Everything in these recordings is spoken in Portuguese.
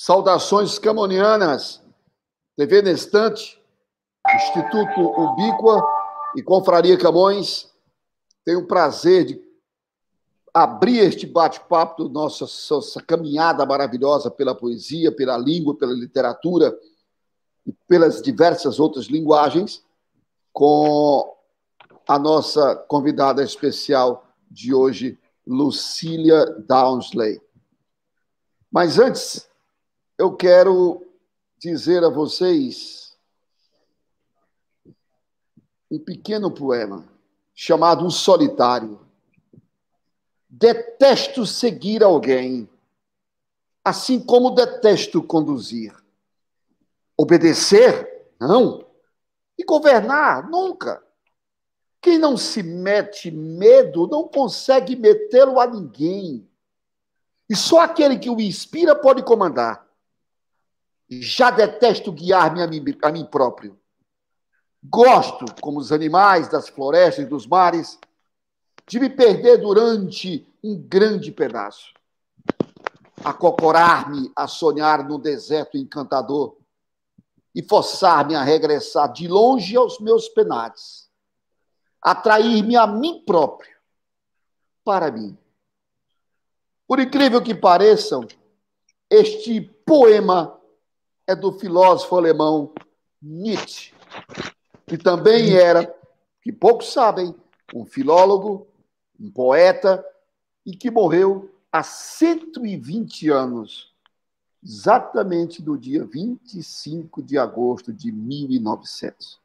Saudações camonianas, TV Nestante, Instituto Ubíqua e Confraria Camões. Tenho o prazer de abrir este bate-papo da nossa caminhada maravilhosa pela poesia, pela língua, pela literatura e pelas diversas outras linguagens, com a nossa convidada especial de hoje, Lucília Dowsley. Mas antes, eu quero dizer a vocês um pequeno poema chamado Um Solitário. Detesto seguir alguém, assim como detesto conduzir. Obedecer? Não. E governar? Nunca. Quem não se mete medo não consegue metê-lo a ninguém. E só aquele que o inspira pode comandar. Já detesto guiar-me a mim próprio. Gosto, como os animais das florestas e dos mares, de me perder durante um grande pedaço. Acocorar-me a sonhar no deserto encantador e forçar-me a regressar de longe aos meus penates. Atrair-me a mim próprio, para mim. Por incrível que pareçam, este poema é do filósofo alemão Nietzsche, que também era, que poucos sabem, um filólogo, um poeta, e que morreu há 120 anos, exatamente no dia 25 de agosto de 1900.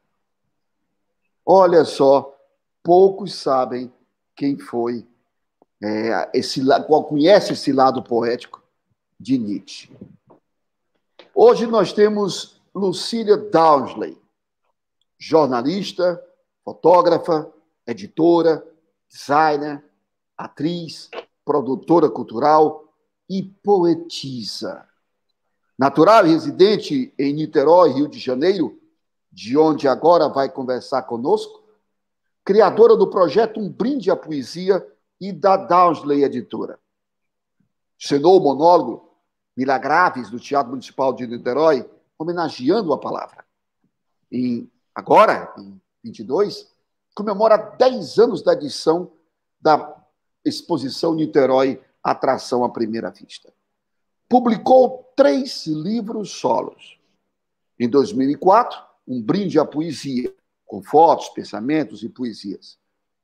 Olha só, poucos sabem quem foi, qual conhece esse lado poético de Nietzsche. Hoje nós temos Lucília Dowsley, jornalista, fotógrafa, editora, designer, atriz, produtora cultural e poetisa. Natural e residente em Niterói, Rio de Janeiro, de onde agora vai conversar conosco, criadora do projeto Um Brinde à Poesia e da Dowsley Editora. Cenou o monólogo Milagraves do Teatro Municipal de Niterói, homenageando a palavra. Agora, em 22, comemora 10 anos da edição da exposição Niterói Atração à Primeira Vista. Publicou 3 livros solos. Em 2004, Um Brinde à Poesia, com fotos, pensamentos e poesias.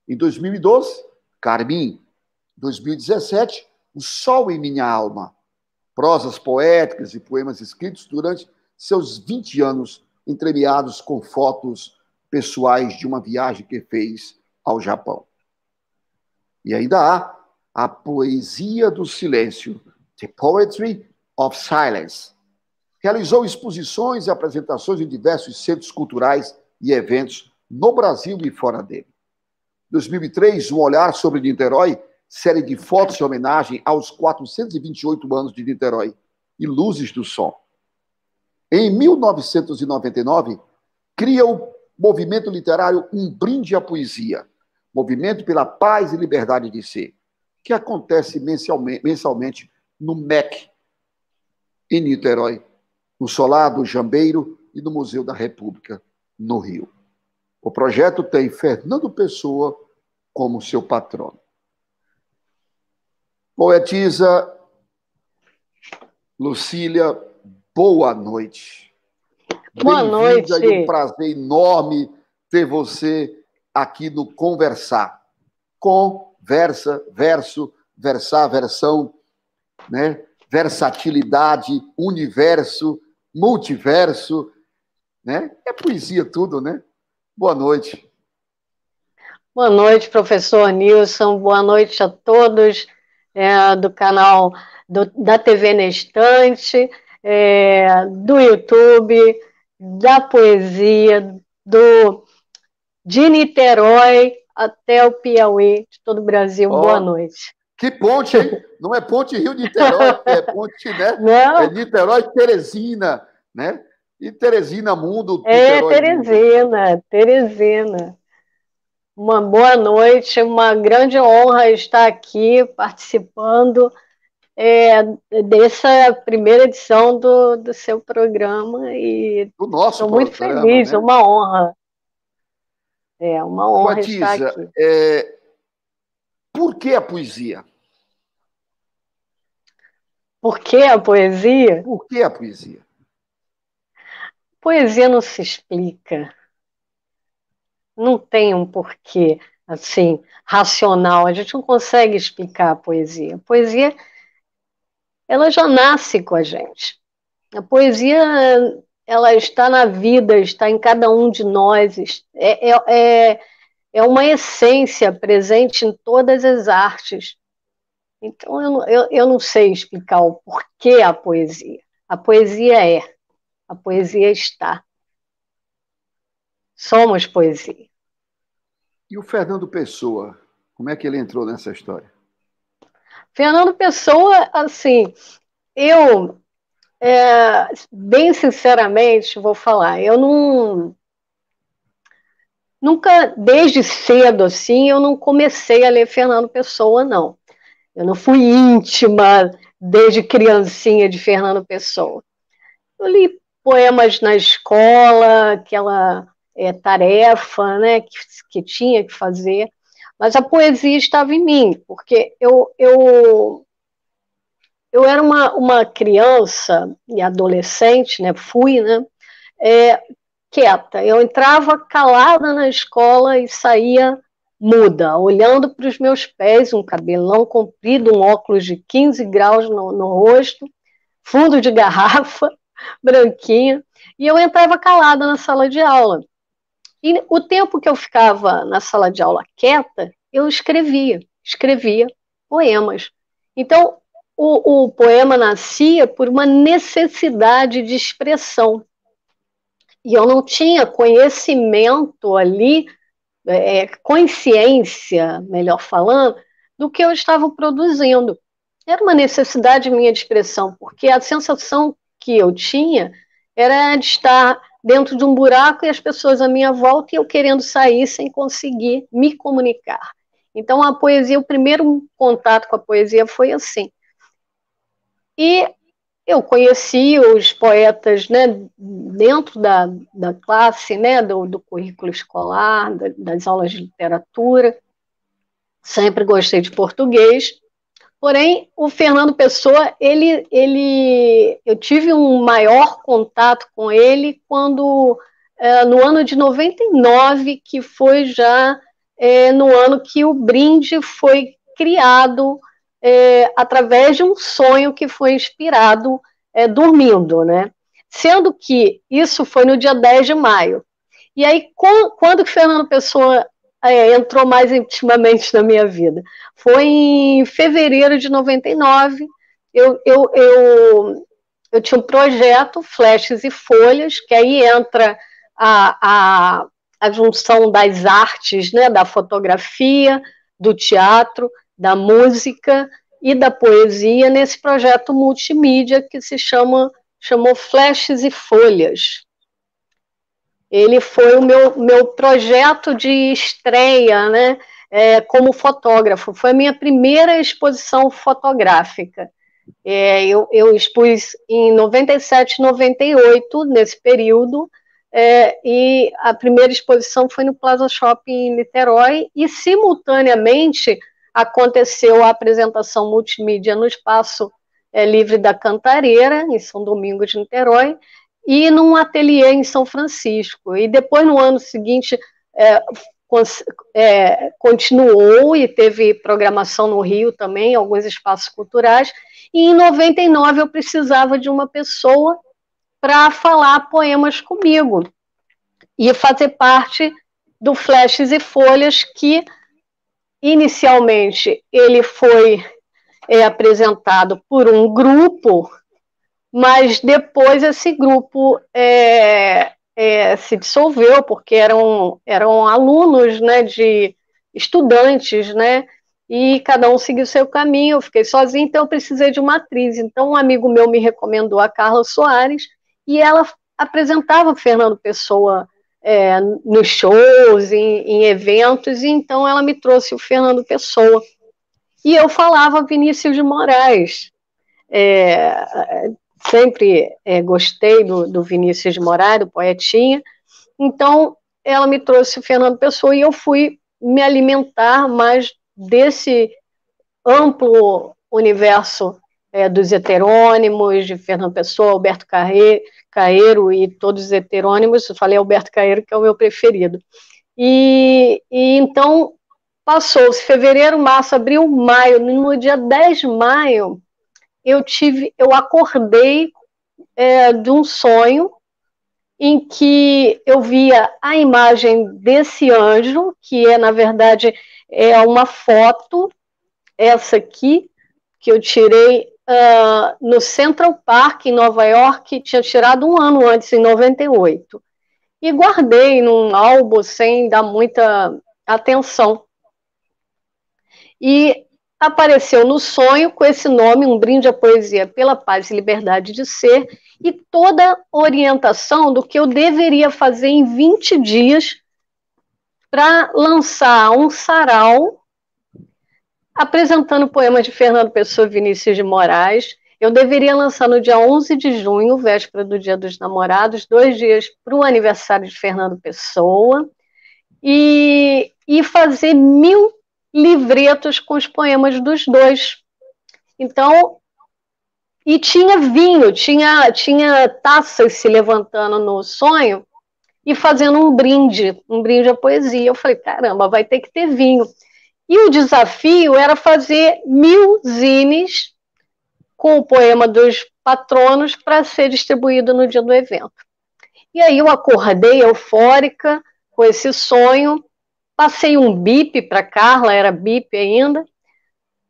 Em 2012, Carmim. Em 2017, O Sol em Minha Alma, prosas poéticas e poemas escritos durante seus 20 anos, entremeados com fotos pessoais de uma viagem que fez ao Japão. E ainda há a Poesia do Silêncio, The Poetry of Silence. Realizou exposições e apresentações em diversos centros culturais e eventos no Brasil e fora dele. Em 2003, Um Olhar sobre Niterói, série de fotos em homenagem aos 428 anos de Niterói e Luzes do Som. Em 1999, cria o movimento literário Um Brinde à Poesia, movimento pela paz e liberdade de ser, que acontece mensalmente no MEC, em Niterói, no Solar do Jambeiro e no Museu da República, no Rio. O projeto tem Fernando Pessoa como seu patrono. Poetisa Lucília, boa noite. Boa noite. É um prazer enorme ter você aqui no Conversar. Conversa, verso, versar, versão, né? Versatilidade, universo, multiverso, né? É poesia tudo, né? Boa noite. Boa noite, professor Nilson. Boa noite a todos do canal da TV Nestante, do YouTube, da poesia, de Niterói até o Piauí, de todo o Brasil. Boa noite. Que ponte, hein? Não é ponte Rio-Niterói, é ponte, né? Não. É Niterói-Teresina, né? E Teresina-Mundo. Teresina. Uma boa noite, uma grande honra estar aqui participando dessa primeira edição do seu programa, e O nosso estou muito programa, feliz, né? uma honra. É uma honra estar Coatiza, aqui. por que a poesia? Por que a poesia? Por que a poesia? Poesia não se explica, não tem um porquê assim racional. A gente não consegue explicar a poesia. A poesia, ela já nasce com a gente. A poesia, ela está na vida, está em cada um de nós. É uma essência presente em todas as artes. Então, eu não sei explicar o porquê a poesia. A poesia a poesia está. Somos poesia. E o Fernando Pessoa, como é que ele entrou nessa história? Fernando Pessoa, assim, eu, bem sinceramente, vou falar, eu nunca, desde cedo, assim, eu não comecei a ler Fernando Pessoa, não. Eu não fui íntima desde criancinha de Fernando Pessoa. Eu li poemas na escola, aquela tarefa, né, que tinha que fazer, mas a poesia estava em mim, porque eu era uma criança e adolescente, né, fui, né, quieta. Eu entrava calada na escola e saía muda, olhando para os meus pés, um cabelão comprido, um óculos de 15 graus no rosto, fundo de garrafa, branquinha, e eu entrava calada na sala de aula. E o tempo que eu ficava na sala de aula quieta, eu escrevia poemas. Então, o poema nascia por uma necessidade de expressão. E eu não tinha conhecimento ali, consciência, melhor falando, do que eu estava produzindo. Era uma necessidade minha de expressão, porque a sensação que eu tinha era de estar dentro de um buraco e as pessoas à minha volta e eu querendo sair sem conseguir me comunicar. Então, a poesia, o primeiro contato com a poesia foi assim. E eu conheci os poetas, né, dentro da classe, né, do currículo escolar, das aulas de literatura. Sempre gostei de português. Porém, o Fernando Pessoa, eu tive um maior contato com ele quando, no ano de 99, que foi já no ano que o Brinde foi criado através de um sonho que foi inspirado dormindo, né? Sendo que isso foi no dia 10 de maio. E aí, quando o Fernando Pessoa entrou mais intimamente na minha vida? Foi em fevereiro de 99. Eu tinha um projeto, Flashes e Folhas, que aí entra a junção das artes, né, da fotografia, do teatro, da música e da poesia, nesse projeto multimídia que chamou Flashes e Folhas. Ele foi o meu projeto de estreia, né, como fotógrafo. Foi a minha primeira exposição fotográfica. Eu expus em 97, 98, nesse período, e a primeira exposição foi no Plaza Shopping em Niterói, e simultaneamente aconteceu a apresentação multimídia no Espaço Livre da Cantareira, em São Domingos de Niterói, e num ateliê em São Francisco. E depois, no ano seguinte, continuou e teve programação no Rio também, alguns espaços culturais. E em 99 eu precisava de uma pessoa para falar poemas comigo e fazer parte do Flashes e Folhas, que inicialmente ele foi apresentado por um grupo, mas depois esse grupo se dissolveu, porque eram alunos, né, de estudantes, né, e cada um seguiu seu caminho. Eu fiquei sozinha, então eu precisei de uma atriz. Então um amigo meu me recomendou a Carla Soares, e ela apresentava o Fernando Pessoa nos shows, em eventos, e então ela me trouxe o Fernando Pessoa. E eu falava Vinícius de Moraes, sempre gostei do Vinícius de Moraes, do Poetinha. Então, ela me trouxe o Fernando Pessoa e eu fui me alimentar mais desse amplo universo dos heterônimos, de Fernando Pessoa, Alberto Caeiro e todos os heterônimos. Eu falei Alberto Caeiro, que é o meu preferido. E então, passou-se fevereiro, março, abril, maio. No dia 10 de maio, eu acordei de um sonho em que eu via a imagem desse anjo, que na verdade, uma foto, essa aqui, que eu tirei no Central Park, em Nova York, tinha tirado um ano antes, em 98. E guardei num álbum sem dar muita atenção. E apareceu no sonho com esse nome, Um Brinde à Poesia pela Paz e Liberdade de Ser, e toda orientação do que eu deveria fazer em 20 dias para lançar um sarau apresentando poemas de Fernando Pessoa e Vinícius de Moraes. Eu deveria lançar no dia 11 de junho, véspera do Dia dos Namorados, 2 dias para o aniversário de Fernando Pessoa, e fazer 1000 livretos com os poemas dos dois. Então, e tinha vinho, tinha taças se levantando no sonho e fazendo um brinde à poesia. Eu falei, caramba, vai ter que ter vinho. E o desafio era fazer 1000 zines com o poema dos patronos para ser distribuído no dia do evento. E aí eu acordei eufórica com esse sonho, passei um bip para Carla, era bip ainda,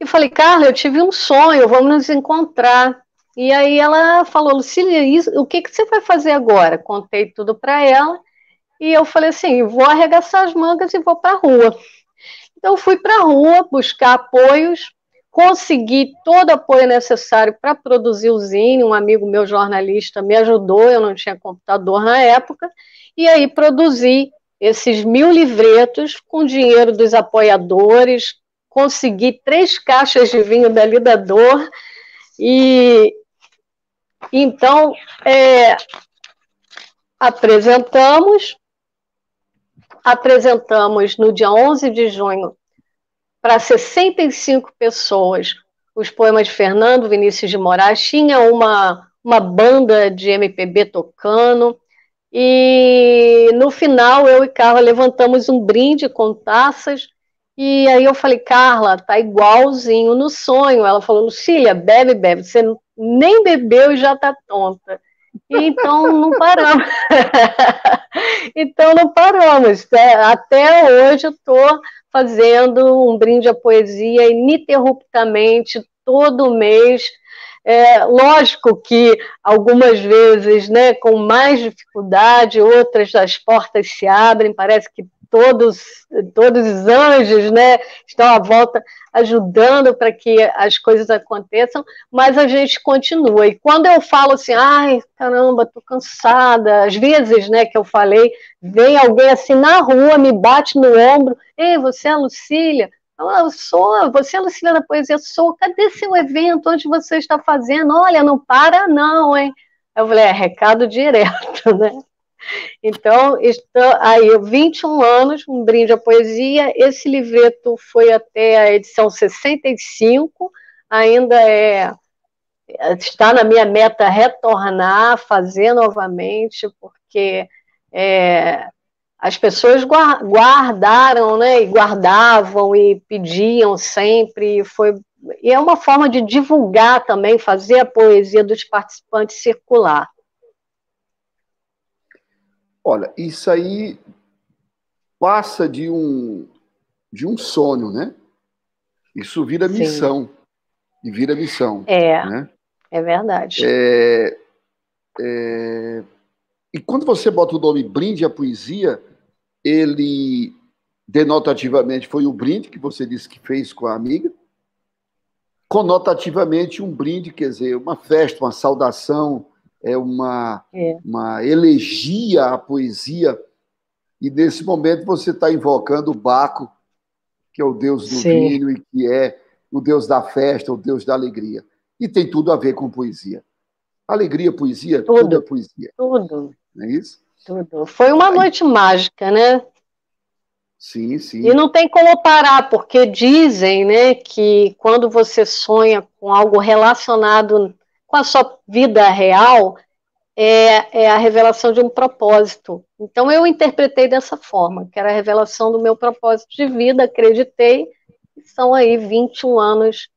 e falei, Carla, eu tive um sonho, vamos nos encontrar. E aí ela falou, Lucília, o que você vai fazer agora? Contei tudo para ela, e eu falei assim, vou arregaçar as mangas e vou para a rua. Então fui para a rua buscar apoios, consegui todo o apoio necessário para produzir o zine, um amigo meu jornalista me ajudou, eu não tinha computador na época, e aí produzi esses 1000 livretos com dinheiro dos apoiadores, consegui 3 caixas de vinho da Lidador, e então apresentamos no dia 11 de junho para 65 pessoas os poemas de Fernando Vinícius de Moraes, tinha uma banda de MPB tocando, e no final eu e Carla levantamos um brinde com taças, e aí eu falei, Carla, tá igualzinho no sonho. Ela falou, Lucília, bebe, você nem bebeu e já tá tonta. E então não paramos. Então não paramos. Até hoje eu estou fazendo um brinde à poesia ininterruptamente, todo mês. Lógico que algumas vezes, né, com mais dificuldade, outras as portas se abrem, parece que todos os anjos, né, estão à volta ajudando para que as coisas aconteçam, mas a gente continua. E quando eu falo assim, ai, caramba, estou cansada, às vezes, né, que eu falei, vem alguém assim na rua, me bate no ombro, ei, você é a Lucília? Eu sou, você é a Lucília da Poesia? Sou. Cadê seu evento? Onde você está fazendo? Olha, não para não, hein? Eu falei, recado direto, né? Então, aí 21 anos, um brinde à poesia. Esse livreto foi até a edição 65, ainda está na minha meta retornar, fazer novamente, porque as pessoas guardaram, né, e guardavam e pediam sempre, e é uma forma de divulgar também, fazer a poesia dos participantes circular. Olha, isso aí passa de um sonho, né? Isso vira missão. Sim. E vira missão. Né? É verdade. E quando você bota o nome Brinde à Poesia, ele denotativamente foi o brinde que você disse que fez com a amiga, conotativamente um brinde, quer dizer, uma festa, uma saudação, uma elegia à poesia, e nesse momento você está invocando o Baco, que é o deus do vinho e que é o deus da festa, o deus da alegria. E tem tudo a ver com poesia. Alegria, poesia, Tudo, tudo é poesia. tudo. Não é isso? Tudo. Foi uma noite mágica, né? Sim, sim. E não tem como parar, porque dizem, né, que quando você sonha com algo relacionado com a sua vida real, é a revelação de um propósito. Então eu interpretei dessa forma, que era a revelação do meu propósito de vida, acreditei, e são aí 21 anos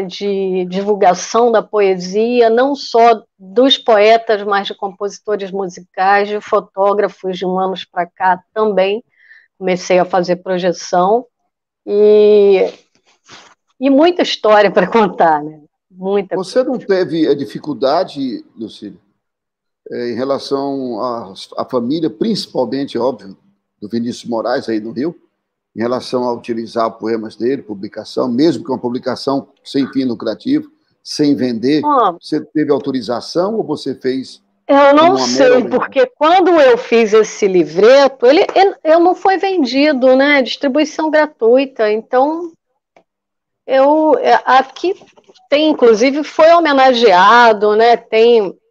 de divulgação da poesia, não só dos poetas, mas de compositores musicais, de fotógrafos de um ano para cá também. Comecei a fazer projeção e muita história para contar, né? Muita Você coisa. não teve a dificuldade, Lucília, em relação à família, principalmente, óbvio, do Vinícius Moraes, aí no Rio, em relação a utilizar poemas dele, publicação, mesmo que uma publicação sem fim lucrativo, sem vender, Bom, você teve autorização ou você fez eu não como uma mera sei, porque quando eu fiz esse livreto, ele não foi vendido, né? Distribuição gratuita. Então, aqui tem, inclusive, foi homenageado, né?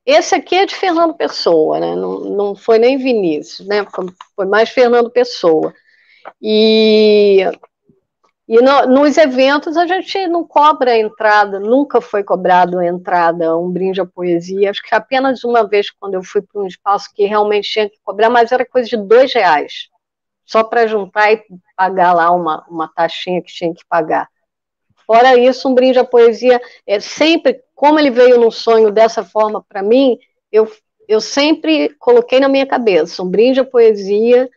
Esse aqui é de Fernando Pessoa, né? Não foi nem Vinícius, né? Foi mais Fernando Pessoa. E nos eventos a gente não cobra entrada, nunca foi cobrado entrada, um brinde à poesia. Acho que apenas uma vez quando eu fui para um espaço que realmente tinha que cobrar, mas era coisa de R$ 2, só para juntar e pagar lá uma taxinha que tinha que pagar. Fora isso, um brinde à poesia, sempre, como ele veio num sonho dessa forma para mim, eu sempre coloquei na minha cabeça, um brinde à poesia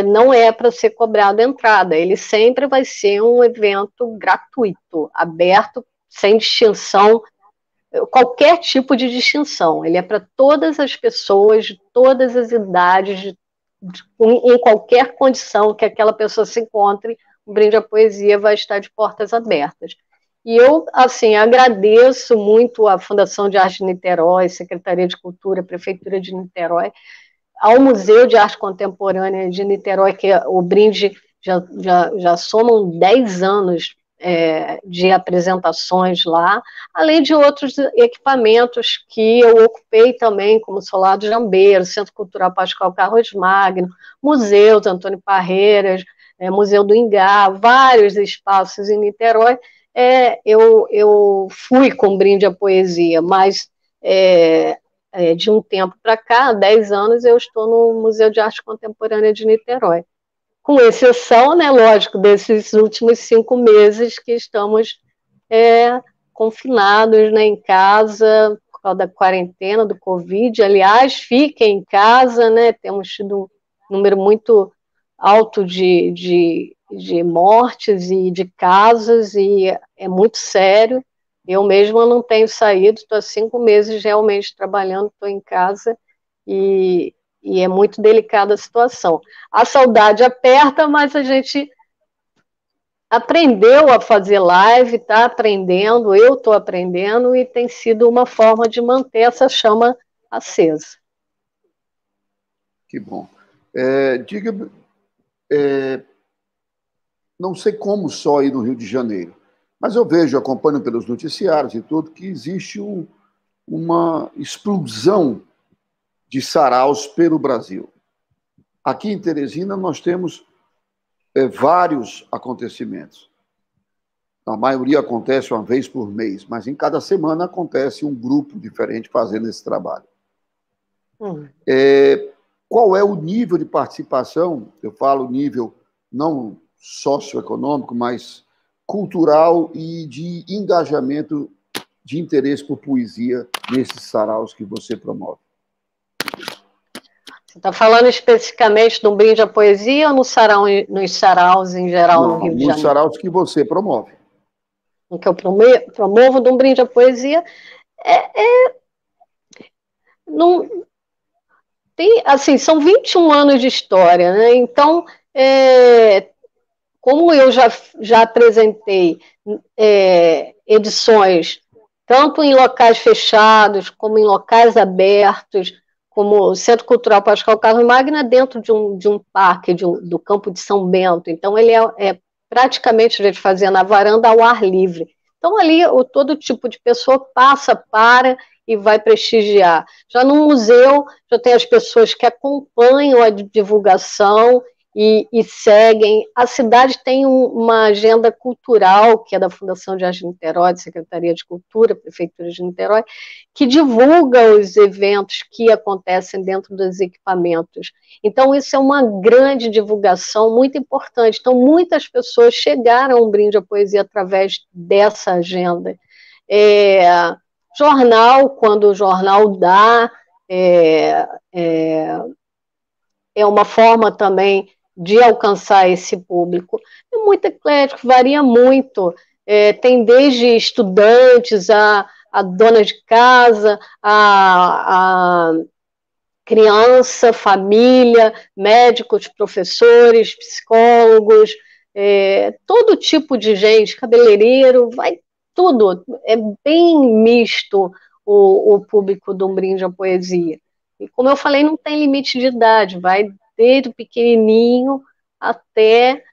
não é para ser cobrado entrada, ele sempre vai ser um evento gratuito, aberto, sem distinção, qualquer tipo de distinção. Ele é para todas as pessoas, de todas as idades, em qualquer condição que aquela pessoa se encontre, o Brinde à Poesia vai estar de portas abertas. E eu, assim, agradeço muito à Fundação de Arte de Niterói, Secretaria de Cultura, Prefeitura de Niterói, ao Museu de Arte Contemporânea de Niterói, que o brinde já somam 10 anos de apresentações lá, além de outros equipamentos que eu ocupei também, como Solado Jambeiro, Centro Cultural Pascoal Carlos Magno, museus, Antônio Parreiras, Museu do Ingá, vários espaços em Niterói. Eu fui com brinde à poesia, mas de um tempo para cá, há 10 anos, eu estou no Museu de Arte Contemporânea de Niterói. Com exceção, né, lógico, desses últimos 5 meses que estamos confinados, né, em casa, por causa da quarentena, do Covid. Aliás, fiquem em casa, né, temos tido um número muito alto de mortes e de casos, e é muito sério. Eu mesma não tenho saído, estou há 5 meses realmente trabalhando, estou em casa e é muito delicada a situação. A saudade aperta, mas a gente aprendeu a fazer live, está aprendendo, eu estou aprendendo e tem sido uma forma de manter essa chama acesa. Que bom. Diga-me, não sei como só aí no Rio de Janeiro, mas eu vejo, acompanho pelos noticiários e tudo, que existe uma explosão de saraus pelo Brasil. Aqui em Teresina nós temos vários acontecimentos. A maioria acontece uma vez por mês, mas em cada semana acontece um grupo diferente fazendo esse trabalho. Qual é o nível de participação? Eu falo nível não socioeconômico, mas cultural e de engajamento, de interesse por poesia nesses saraus que você promove. Você está falando especificamente do brinde à poesia ou nos saraus em geral no Rio de Janeiro? Nos saraus que você promove. O que eu promovo de um brinde à poesia não, tem, assim, são 21 anos de história, né? Então, como eu já apresentei edições tanto em locais fechados como em locais abertos, como o Centro Cultural Pascoal Carlos Magno, dentro de um parque do Campo de São Bento. Então, ele praticamente a gente fazia na varanda ao ar livre. Então, ali, todo tipo de pessoa passa, para e vai prestigiar. Já no museu, já tem as pessoas que acompanham a divulgação e seguem. A cidade tem uma agenda cultural, que é da Fundação de Arte de Niterói, Secretaria de Cultura, Prefeitura de Niterói, que divulga os eventos que acontecem dentro dos equipamentos. Então, isso é uma grande divulgação, muito importante. Então, muitas pessoas chegaram a um brinde à poesia através dessa agenda. Jornal, quando o jornal dá, é uma forma também de alcançar esse público. É muito eclético, varia muito. Tem desde estudantes, a dona de casa, a criança, família, médicos, professores, psicólogos, todo tipo de gente, cabeleireiro, vai tudo. É bem misto o público do Brinde à Poesia. E como eu falei, não tem limite de idade, vai desde o pequenininho até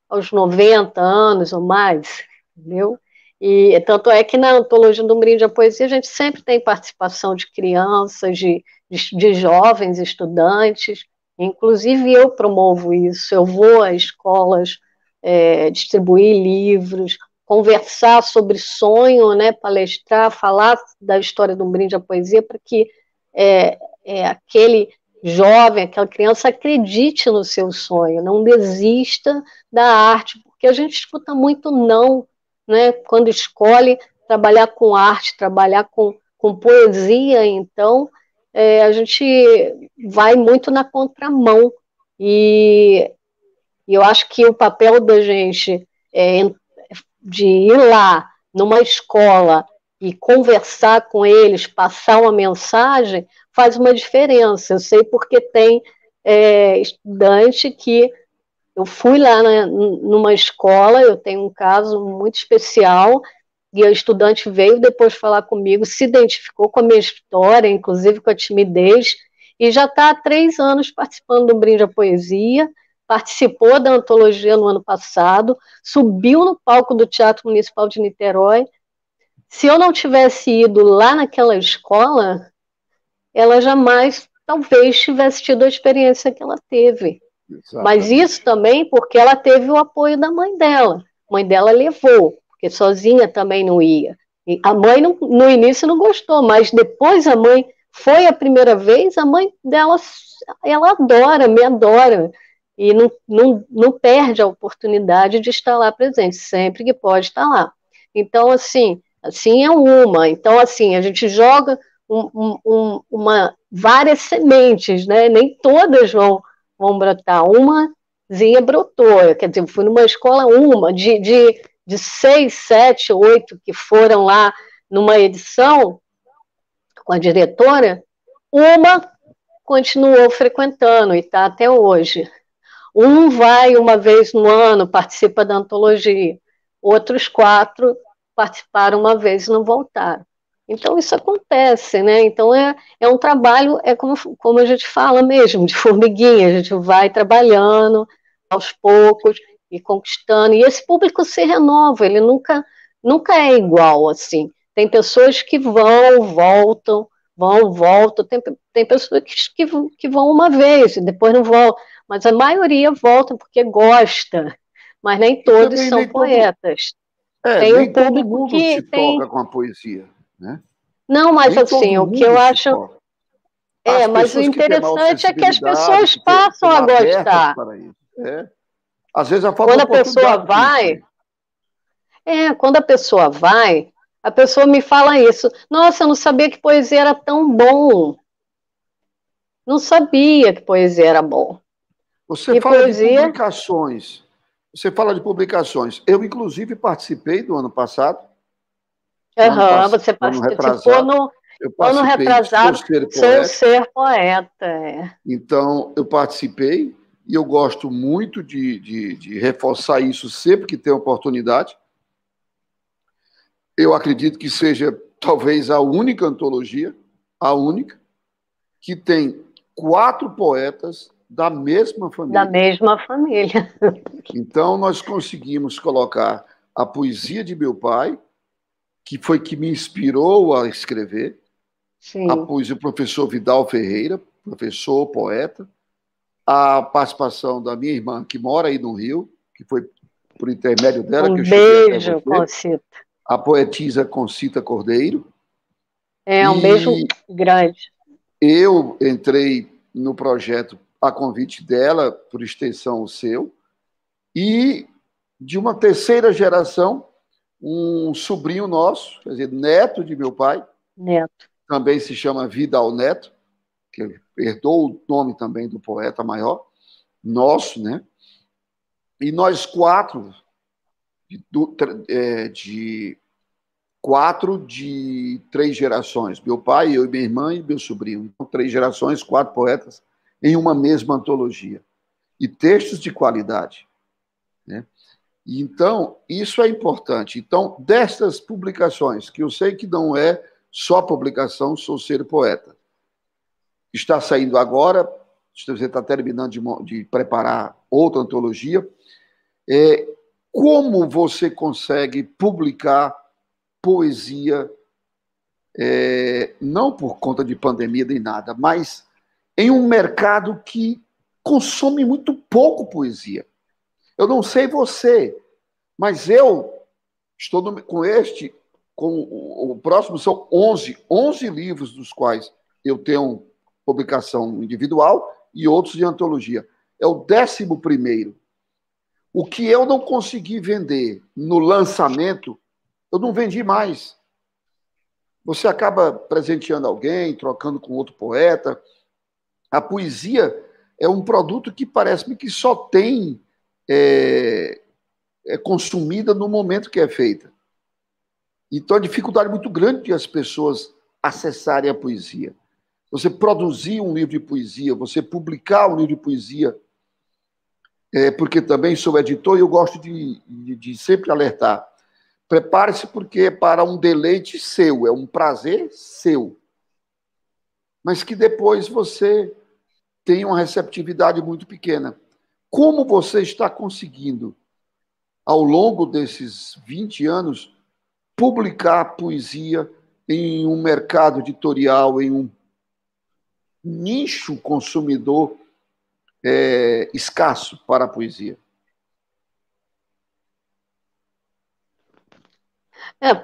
aos 90 anos ou mais, entendeu? E tanto é que na antologia do Brinde à Poesia a gente sempre tem participação de crianças, de jovens estudantes, inclusive eu promovo isso, eu vou a escolas distribuir livros, conversar sobre sonho, né, palestrar, falar da história do Brinde à Poesia para que aquele jovem, aquela criança acredite no seu sonho, não desista da arte, porque a gente escuta muito não, né, quando escolhe trabalhar com arte, trabalhar com poesia, então a gente vai muito na contramão, e eu acho que o papel da gente de ir lá numa escola e conversar com eles, passar uma mensagem, faz uma diferença. Eu sei porque tem estudante que eu fui lá numa escola, eu tenho um caso muito especial, e a estudante veio depois falar comigo, se identificou com a minha história, inclusive com a timidez, e já está há 3 anos participando do Brinde à Poesia, participou da antologia no ano passado, subiu no palco do Teatro Municipal de Niterói. Se eu não tivesse ido lá naquela escola, ela jamais, talvez, tivesse tido a experiência que ela teve. Exatamente. Mas isso também porque ela teve o apoio da mãe dela. A mãe dela levou, porque sozinha também não ia. E a mãe, no início, não gostou, mas depois a mãe foi a primeira vez, a mãe dela, ela adora, me adora. E não perde a oportunidade de estar lá presente, sempre que pode estar lá. Então, assim é uma. Então, assim, a gente joga várias sementes, né? Nem todas vão brotar. Umazinha brotou. Quer dizer, eu fui numa escola, de 6, 7, 8 que foram lá numa edição com a diretora, uma continuou frequentando e está até hoje. Um vai uma vez no ano, participa da antologia. Outros 4 participaram uma vez e não voltaram. Então, isso acontece, né? Então, é um trabalho, como a gente fala mesmo, de formiguinha, a gente vai trabalhando aos poucos e conquistando, e esse público se renova, ele nunca é igual, assim. Tem pessoas que voltam, tem pessoas que vão uma vez e depois não voltam, mas a maioria volta porque gosta, mas nem todos são poetas. Tem um público que toca com a poesia, né? Não, mas assim, o que eu acho... mas o interessante é que as pessoas passam a gostar. Às vezes a falta quando a pessoa vai... quando a pessoa vai, a pessoa me fala isso. Nossa, eu não sabia que poesia era tão bom. Não sabia que poesia era bom. Você fala de publicações. Você fala de publicações. Eu, inclusive, participei do ano passado. Você participou no ano retrasado, Sou Ser Poeta. Então, eu participei e eu gosto muito de reforçar isso sempre que tem oportunidade. Eu acredito que seja, talvez, a única antologia, que tem 4 poetas da mesma família. Da mesma família. Então, nós conseguimos colocar a poesia de meu pai que foi que me inspirou a escrever. Sim. Após o professor Vidal Ferreira, professor, poeta, a participação da minha irmã, que mora aí no Rio, que foi por intermédio dela que eu cheguei até Beijo, você, Concita. a poetisa Concita Cordeiro. Um beijo grande. Eu entrei no projeto a convite dela, por extensão o seu, e de uma terceira geração, um sobrinho nosso, quer dizer, neto de meu pai, Neto. Também se chama Vidal Neto, que herdou o nome também do poeta maior, nosso, né? E nós quatro, de 3 gerações, meu pai, eu e minha irmã e meu sobrinho. Então, 3 gerações, 4 poetas, em uma mesma antologia. E textos de qualidade. Né? Então, isso é importante. Então, destas publicações, que eu sei que não é só publicação Sou Ser Poeta, está saindo agora, você está terminando de preparar outra antologia, como você consegue publicar poesia, não por conta de pandemia nem nada, mas em um mercado que consome muito pouco poesia. Eu não sei você, mas eu estou com o próximo são 11 livros, dos quais eu tenho publicação individual e outros de antologia. É o 11º. O que eu não consegui vender no lançamento, eu não vendi mais. Você acaba presenteando alguém, trocando com outro poeta. A poesia é um produto que parece-me que só tem consumida no momento que é feita. Então, a dificuldade muito grande de as pessoas acessarem a poesia. Você produzir um livro de poesia, você publicar um livro de poesia, porque também sou editor e eu gosto de sempre alertar. Prepare-se, porque é para um deleite seu, é um prazer seu. Mas que depois você tem uma receptividade muito pequena. Como você está conseguindo, ao longo desses 20 anos, publicar poesia em um mercado editorial, em um nicho consumidor escasso para a poesia?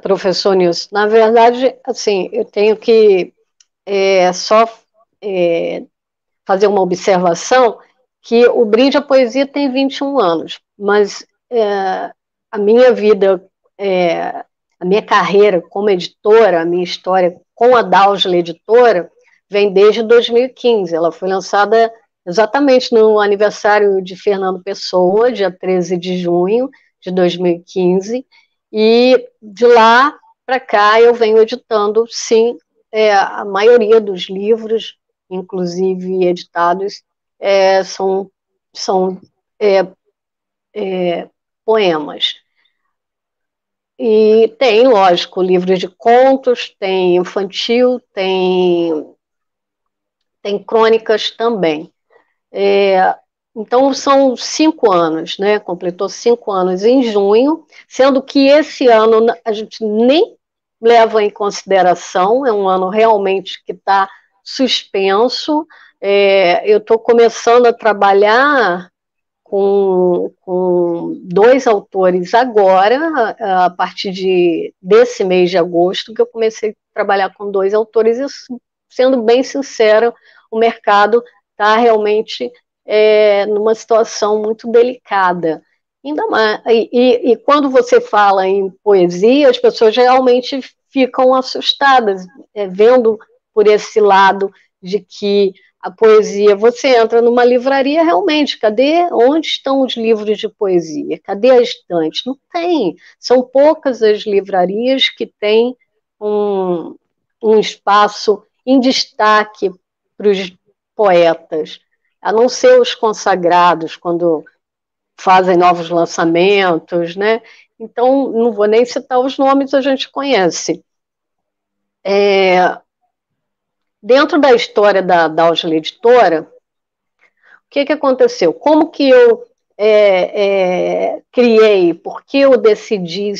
Professor Nilson, na verdade, assim, eu tenho que só fazer uma observação que o Brinde à Poesia tem 21 anos, mas a minha vida, a minha carreira como editora, a minha história com a Dausler Editora, vem desde 2015. Ela foi lançada exatamente no aniversário de Fernando Pessoa, dia 13 de junho de 2015, e de lá para cá eu venho editando, sim, a maioria dos livros, inclusive editados, são poemas. E tem, lógico, livros de contos, tem infantil, tem crônicas também. Então, são 5 anos, né? Completou 5 anos em junho, sendo que esse ano a gente nem leva em consideração, é um ano realmente que está suspenso. Eu estou começando a trabalhar com 2 autores agora, a partir desse mês de agosto, que eu comecei a trabalhar com 2 autores, e, sendo bem sincera, o mercado está realmente numa situação muito delicada. Ainda mais, e quando você fala em poesia, as pessoas realmente ficam assustadas, vendo por esse lado de que a poesia, você entra numa livraria, realmente, onde estão os livros de poesia? Cadê a estante? Não tem. São poucas as livrarias que têm um espaço em destaque para os poetas, a não ser os consagrados, quando fazem novos lançamentos, né? Então, não vou nem citar os nomes, a gente conhece. Dentro da história da Dausler Editora, o que aconteceu? Como que eu criei, por que eu decidi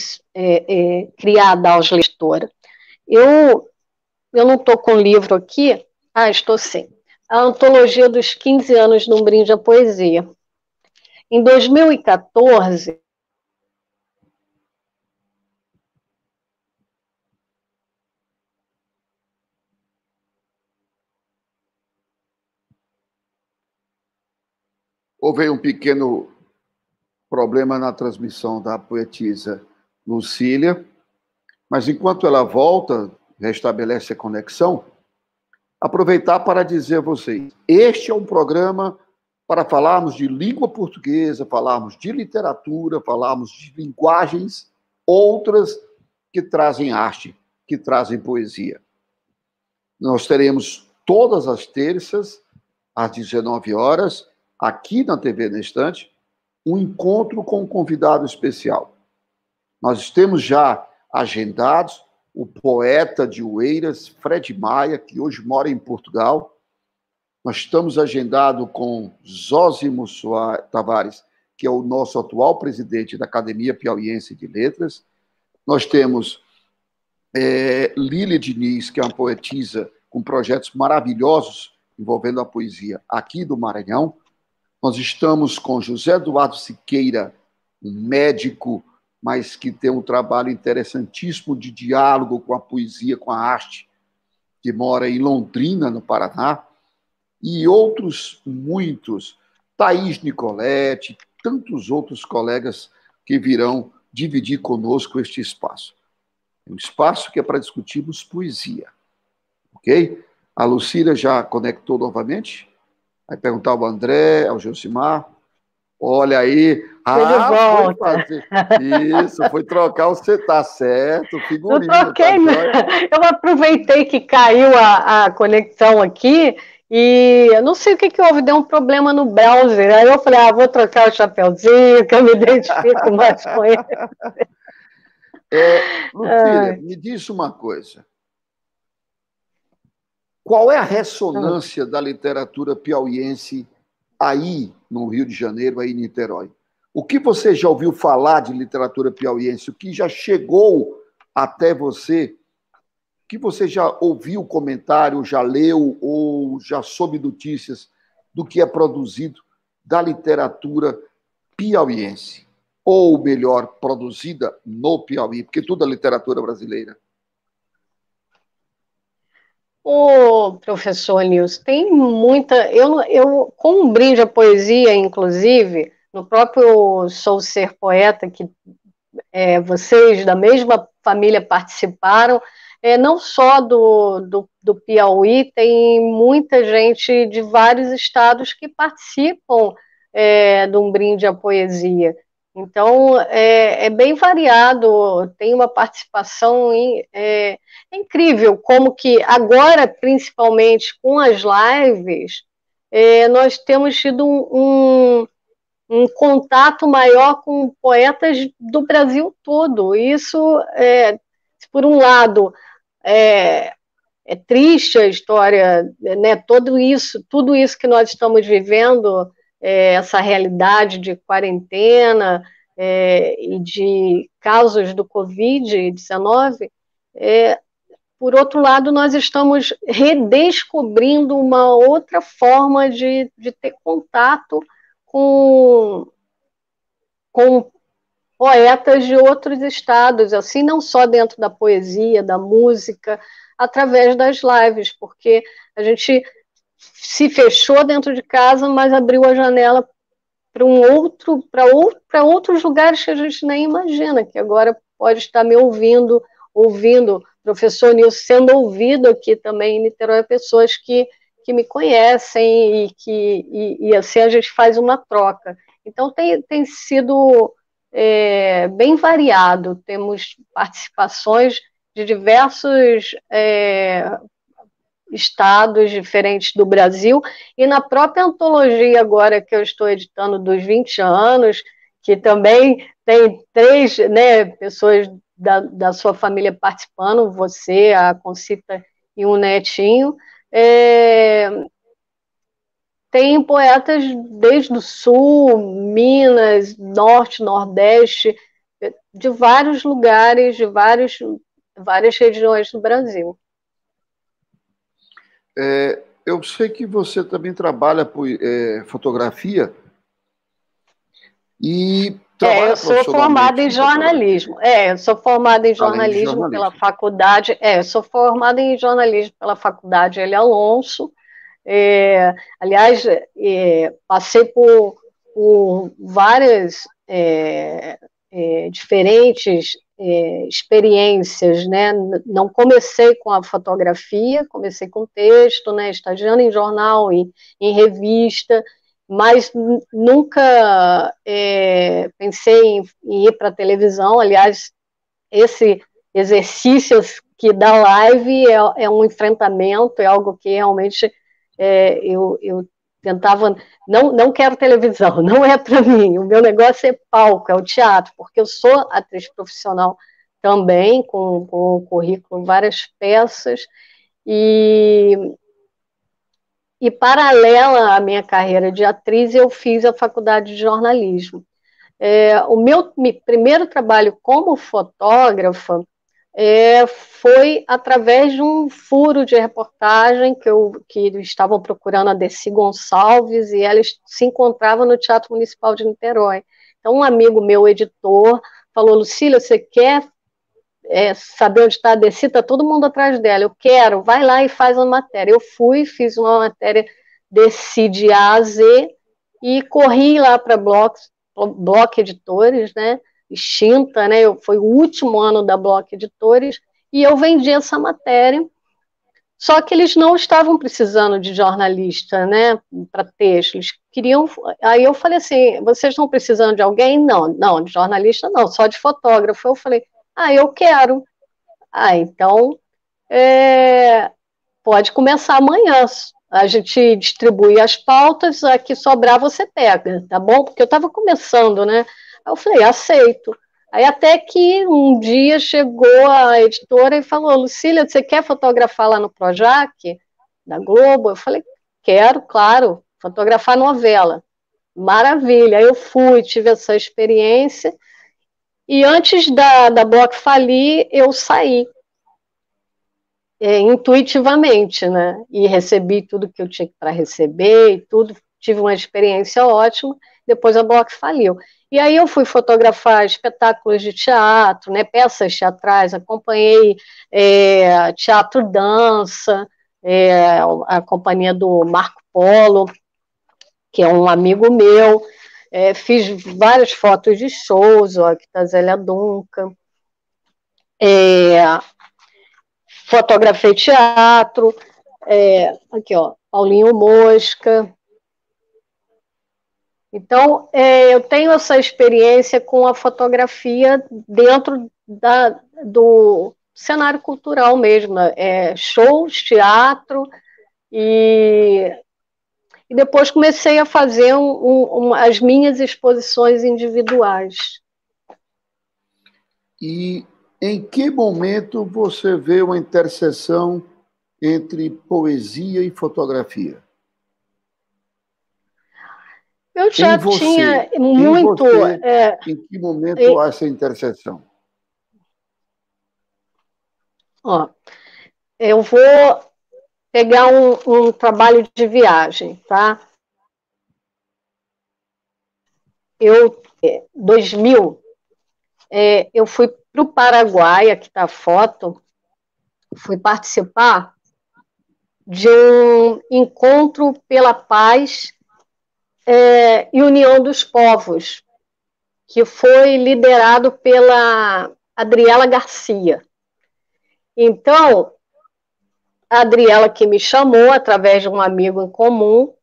criar a Daus Leitora? Eu não estou com o livro aqui, estou sim. A Antologia dos 15 anos no Brinde à Poesia. Em 2014, houve um pequeno problema na transmissão da poetisa Lucília, mas enquanto ela volta, restabelece a conexão, aproveitar para dizer a vocês, este é um programa para falarmos de língua portuguesa, falarmos de literatura, falarmos de linguagens outras que trazem arte, que trazem poesia. Nós teremos todas as terças, às 19 horas, aqui na TV na Estante, um encontro com um convidado especial. Nós temos já agendados o poeta de Oeiras, Fred Maia, que hoje mora em Portugal. Nós estamos agendados com Zósimo Tavares, que é o nosso atual presidente da Academia Piauiense de Letras. Nós temos Lília Diniz, que é uma poetisa com projetos maravilhosos envolvendo a poesia aqui do Maranhão. Nós estamos com José Eduardo Siqueira, um médico, mas que tem um trabalho interessantíssimo de diálogo com a poesia, com a arte, que mora em Londrina, no Paraná, e outros muitos, Thaís Nicoletti, tantos outros colegas que virão dividir conosco este espaço. Um espaço que é para discutirmos poesia, ok? A Lucília já conectou novamente? Vai perguntar ao André, ao Josimar. Olha aí. Foi fazer. Isso, foi trocar o você tá certo, figurinha. Eu troquei, eu aproveitei que caiu a conexão aqui e eu não sei o que houve, deu um problema no browser. Aí eu falei, vou trocar o chapeuzinho, que eu me identifico mais com ele. Lucília, me diz uma coisa. Qual é a ressonância da literatura piauiense aí no Rio de Janeiro, aí em Niterói? O que você já ouviu falar de literatura piauiense? O que já chegou até você? O que você já ouviu comentário, já leu ou já soube notícias do que é produzido da literatura piauiense? Ou melhor, produzida no Piauí, porque tudo é literatura brasileira. Ô, professor Nilson, tem muita... Eu, com um brinde à poesia, inclusive, no próprio Sou Ser Poeta, que vocês da mesma família participaram, não só do Piauí, tem muita gente de vários estados que participam de um brinde à poesia. Então, é bem variado, tem uma participação incrível, como que agora, principalmente com as lives, nós temos tido um contato maior com poetas do Brasil todo. Isso, por um lado, é triste a história, né? Tudo isso que nós estamos vivendo, essa realidade de quarentena e de casos do Covid-19, por outro lado, nós estamos redescobrindo uma outra forma de ter contato com poetas de outros estados, assim, não só dentro da poesia, da música, através das lives, porque a gente se fechou dentro de casa, mas abriu a janela para outros lugares que a gente nem imagina, que agora pode estar me ouvindo, professor Nilson, sendo ouvido aqui também em Niterói, pessoas que me conhecem e assim a gente faz uma troca. Então tem sido bem variado, temos participações de diversos estados diferentes do Brasil, e na própria antologia agora que eu estou editando dos 20 anos, que também tem 3 pessoas da sua família participando, você, a Concita e um netinho, tem poetas desde o Sul, Minas, Norte, Nordeste, de vários lugares, de várias regiões do Brasil. Eu sei que você também trabalha por fotografia e trabalha eu sou formada em jornalismo. Eu sou formada em jornalismo pela faculdade. Eu sou formada em jornalismo pela faculdade Elia Alonso. Aliás, passei por várias diferentes experiências, né? Não comecei com a fotografia, comecei com texto, né? Estagiando em jornal, em revista, mas nunca pensei em ir para a televisão. Aliás, esse exercício que dá live é um enfrentamento, é algo que realmente eu tentava, não quero televisão, não é para mim, o meu negócio é palco, é o teatro, porque eu sou atriz profissional também, com currículo, várias peças, e paralela à minha carreira de atriz, eu fiz a faculdade de jornalismo. O meu primeiro trabalho como fotógrafa foi através de um furo de reportagem que eles estavam procurando a Desi Gonçalves e ela se encontrava no Teatro Municipal de Niterói. Então, um amigo meu, editor, falou: Lucília, você quer saber onde está a Desi? Está todo mundo atrás dela. Eu quero, vai lá e faz uma matéria. Eu fui, fiz uma matéria Desi de A a Z e corri lá para Block Editores, né? Extinta, né? Foi o último ano da Block Editores e eu vendi essa matéria. Só que eles não estavam precisando de jornalista, né? Para texto. Eles queriam. Aí eu falei assim: vocês estão precisando de alguém? Não, de jornalista não, só de fotógrafo. Eu falei: eu quero. Então pode começar amanhã. A gente distribui as pautas, a que sobrar você pega, tá bom? Porque eu estava começando, né? Aí eu falei: aceito. Aí até que um dia chegou a editora e falou: Lucília, você quer fotografar lá no Projac, da Globo? Eu falei: quero, claro, fotografar novela. Maravilha. Aí eu fui, tive essa experiência, e antes da Block falir, eu saí. Intuitivamente, né? E recebi tudo que eu tinha para receber e tudo, tive uma experiência ótima. Depois a Block faliu. E aí eu fui fotografar espetáculos de teatro, né? Peças teatrais, acompanhei teatro dança, a companhia do Marco Polo, que é um amigo meu. Fiz várias fotos de shows, aqui está Zélia Duncan. Fotografei teatro, aqui, ó, Paulinho Mosca. Então, eu tenho essa experiência com a fotografia dentro do cenário cultural mesmo, shows, teatro, e depois comecei a fazer as minhas exposições individuais. E em que momento você vê uma interseção entre poesia e fotografia? Eu já tinha muito... Em que momento há essa interseção? Eu vou pegar um trabalho de viagem, tá? 2000, eu fui para o Paraguai, aqui está a foto, fui participar de um encontro pela paz e união dos povos, que foi liderado pela Adriela Garcia. Então, a Adriela que me chamou, através de um amigo em comum,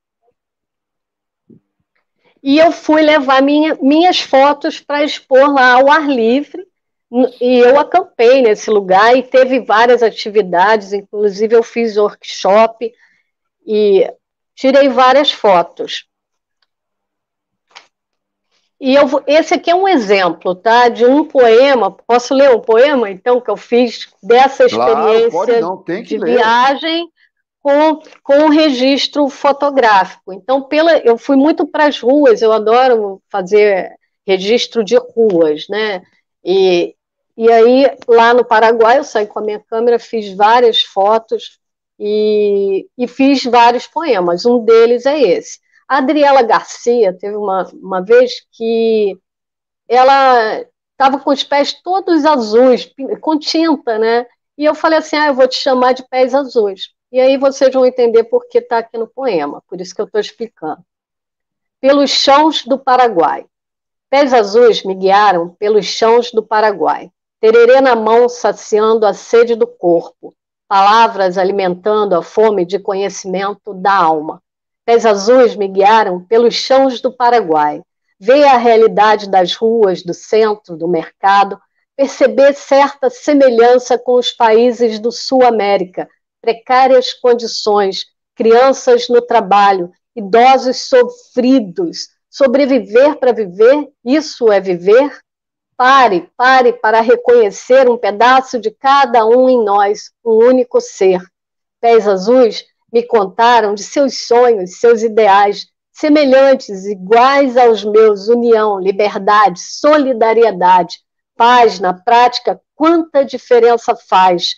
e eu fui levar minhas fotos para expor lá ao ar livre, e eu acampei nesse lugar e teve várias atividades, inclusive eu fiz workshop e tirei várias fotos. E esse aqui é um exemplo, tá, de um poema. Posso ler um poema, então, que eu fiz dessa experiência de viagem com o registro fotográfico. Então, eu fui muito para as ruas, eu adoro fazer registro de ruas, né? E aí, lá no Paraguai, eu saí com a minha câmera, fiz várias fotos e fiz vários poemas. Um deles é esse. A Adriela Garcia teve uma vez que ela estava com os pés todos azuis, com tinta, né? E eu falei assim, eu vou te chamar de Pés Azuis. E aí vocês vão entender por que está aqui no poema, por isso que eu estou explicando. Pelos chãos do Paraguai. Pés azuis me guiaram pelos chãos do Paraguai. Tererê na mão saciando a sede do corpo. Palavras alimentando a fome de conhecimento da alma. Pés azuis me guiaram pelos chãos do Paraguai. Ver a realidade das ruas, do centro, do mercado, perceber certa semelhança com os países do Sul América, precárias condições, crianças no trabalho, idosos sofridos, sobreviver para viver, isso é viver? Pare para reconhecer um pedaço de cada um em nós, um único ser. Pés azuis me contaram de seus sonhos, seus ideais, semelhantes, iguais aos meus, união, liberdade, solidariedade, paz na prática, quanta diferença faz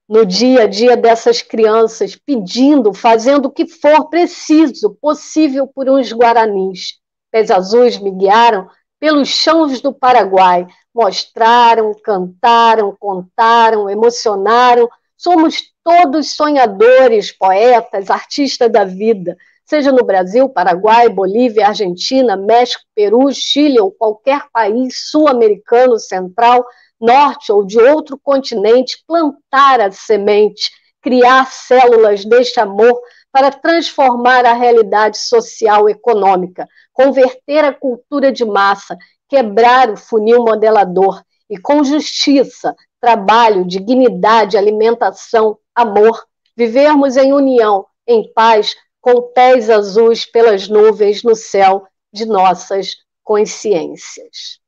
no dia a dia dessas crianças, pedindo, fazendo o que for preciso, possível por uns guaranis. Pés azuis me guiaram pelos chãos do Paraguai, mostraram, cantaram, contaram, emocionaram. Somos todos sonhadores, poetas, artistas da vida, seja no Brasil, Paraguai, Bolívia, Argentina, México, Peru, Chile ou qualquer país sul-americano, central, norte ou de outro continente, plantar a semente, criar células deste amor para transformar a realidade social e econômica, converter a cultura de massa, quebrar o funil modelador e, com justiça, trabalho, dignidade, alimentação, amor, vivermos em união, em paz, com pés azuis pelas nuvens no céu de nossas consciências.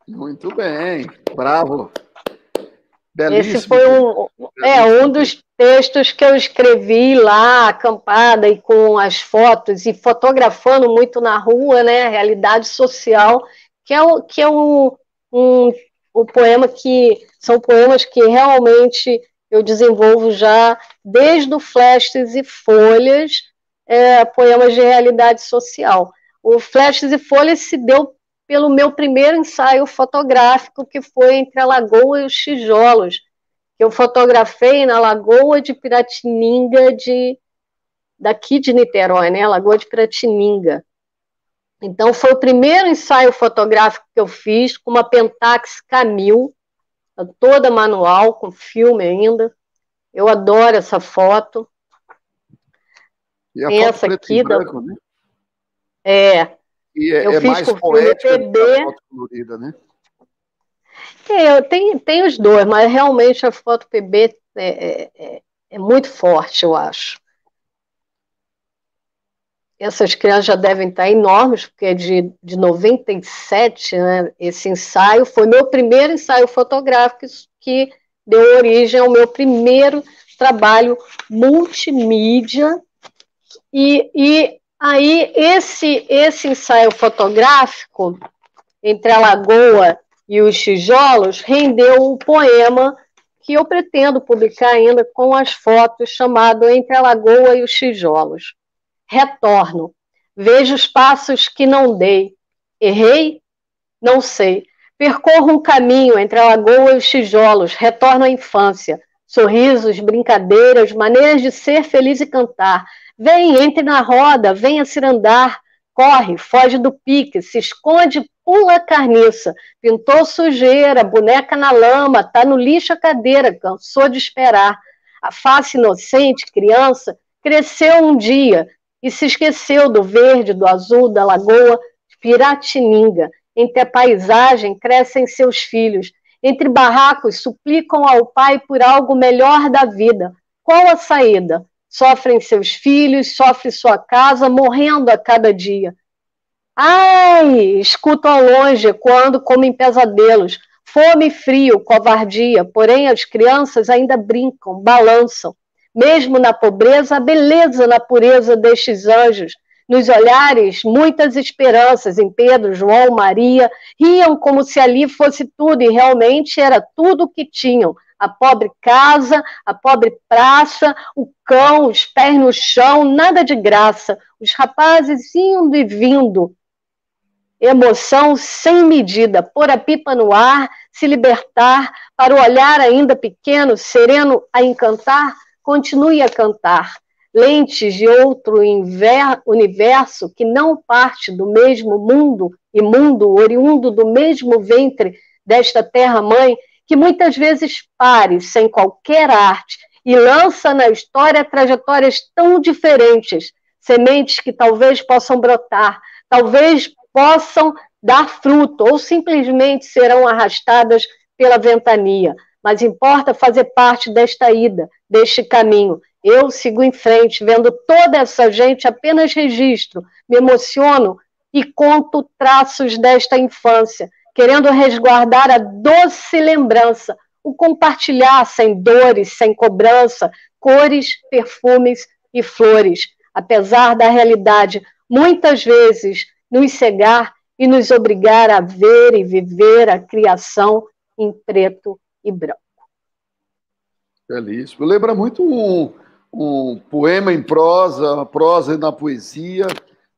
Muito bem, bravo. Belíssimo. Esse foi um dos textos que eu escrevi lá, acampada e com as fotos, e fotografando muito na rua, né, a realidade social, que é o poema que são poemas que realmente eu desenvolvo já desde o Flashes e Folhas, poemas de realidade social. O Flashes e Folhas se deu pelo meu primeiro ensaio fotográfico, que foi entre a Lagoa e os Tijolos, que eu fotografei na Lagoa de Piratininga, daqui de Niterói, né? Lagoa de Piratininga. Então, foi o primeiro ensaio fotográfico que eu fiz com uma Pentax Camil, toda manual, com filme ainda. Eu adoro essa foto. E a foto essa preto aqui, e branco, né? E é mais poética do que a foto colorida, né? Tem os dois, mas realmente a foto PB é muito forte, eu acho. Essas crianças já devem estar enormes, porque é de 97, né? Esse ensaio foi meu primeiro ensaio fotográfico que deu origem ao meu primeiro trabalho multimídia. E aí, esse ensaio fotográfico, entre a Lagoa e os Tijolos, rendeu um poema que eu pretendo publicar ainda com as fotos, chamado Entre a Lagoa e os Tijolos. Retorno. Vejo os passos que não dei. Errei? Não sei. Percorro um caminho entre a Lagoa e os Tijolos. Retorno à infância. Sorrisos, brincadeiras, maneiras de ser feliz e cantar. Vem, entre na roda, venha cirandar. Corre, foge do pique, se esconde, pula a carniça. Pintou sujeira, boneca na lama, tá no lixo a cadeira, cansou de esperar. A face inocente, criança, cresceu um dia e se esqueceu do verde, do azul, da lagoa, Piratininga. Entre a paisagem crescem seus filhos. Entre barracos suplicam ao pai por algo melhor da vida. Qual a saída? Sofrem seus filhos, sofre sua casa, morrendo a cada dia. Ai! Escuto ao longe, ecoando como em pesadelos. Fome e frio, covardia, porém as crianças ainda brincam, balançam. mesmo na pobreza, a beleza na pureza destes anjos. Nos olhares, muitas esperanças em Pedro, João, Maria, riam como se ali fosse tudo, e realmente era tudo o que tinham. A pobre casa, a pobre praça, o cão, os pés no chão, nada de graça. Os rapazes indo e vindo, emoção sem medida, pôr a pipa no ar, se libertar, para o olhar ainda pequeno, sereno a encantar, continue a cantar. Lentes de outro universo que não parte do mesmo mundo, e mundo oriundo do mesmo ventre desta terra-mãe, que muitas vezes pare sem qualquer arte e lança na história trajetórias tão diferentes, sementes que talvez possam brotar, talvez possam dar fruto, ou simplesmente serão arrastadas pela ventania. Mas importa fazer parte desta ida, deste caminho. Eu sigo em frente, vendo toda essa gente, apenas registro, me emociono e conto traços desta infância, querendo resguardar a doce lembrança, o compartilhar sem dores, sem cobrança, cores, perfumes e flores. Apesar da realidade, muitas vezes, nos cegar e nos obrigar a ver e viver a criação em preto e branco. Belíssimo. Lembra muito um poema em prosa, prosa na poesia.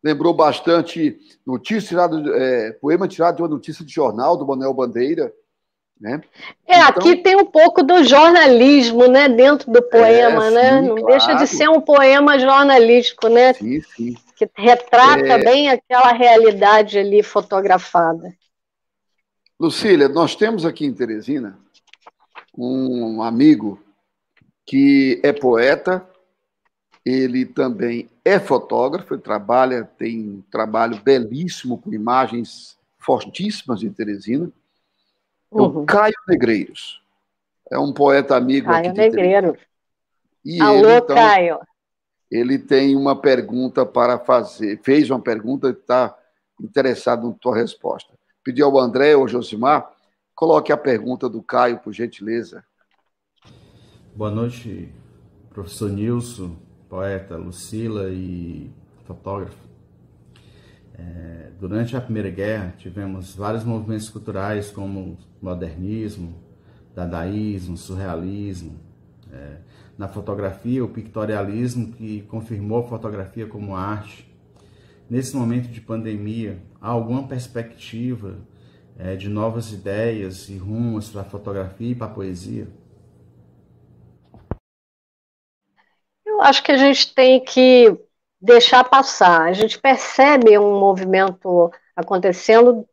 Lembrou bastante poema tirado de uma notícia de jornal do Manuel Bandeira. Né? Então, aqui tem um pouco do jornalismo, né, dentro do poema, sim, né? Não claro. Deixa de ser um poema jornalístico, né? Sim, sim. Que retrata bem aquela realidade ali fotografada. Lucília, nós temos aqui em Teresina um amigo que é poeta, ele também é fotógrafo, tem um trabalho belíssimo com imagens fortíssimas de Teresina. O Caio Negreiros. É um poeta amigo Caio aqui de Negreiro. E Alô, ele, então, Caio. Ele tem uma pergunta para fazer, fez uma pergunta e está interessado na tua resposta. Pedi ao André ou Josimar, coloque a pergunta do Caio, por gentileza. Boa noite, professor Nilson, poeta, Lucila e fotógrafo. Durante a Primeira Guerra, tivemos vários movimentos culturais como modernismo, dadaísmo, surrealismo. Na fotografia, o pictorialismo, que confirmou a fotografia como arte. Nesse momento de pandemia, há alguma perspectiva de novas ideias e rumos para a fotografia e para a poesia? Eu acho que a gente tem que deixar passar. A gente percebe um movimento acontecendo,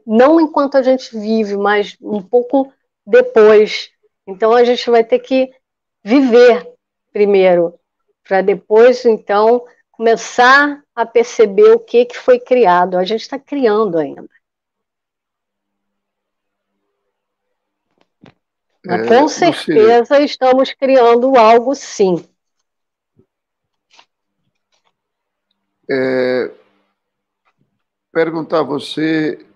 não enquanto a gente vive, mas um pouco depois. Então a gente vai ter que viver primeiro, para depois, então, começar a perceber o que foi criado. A gente está criando ainda. Mas com certeza estamos criando algo, sim. Perguntar a você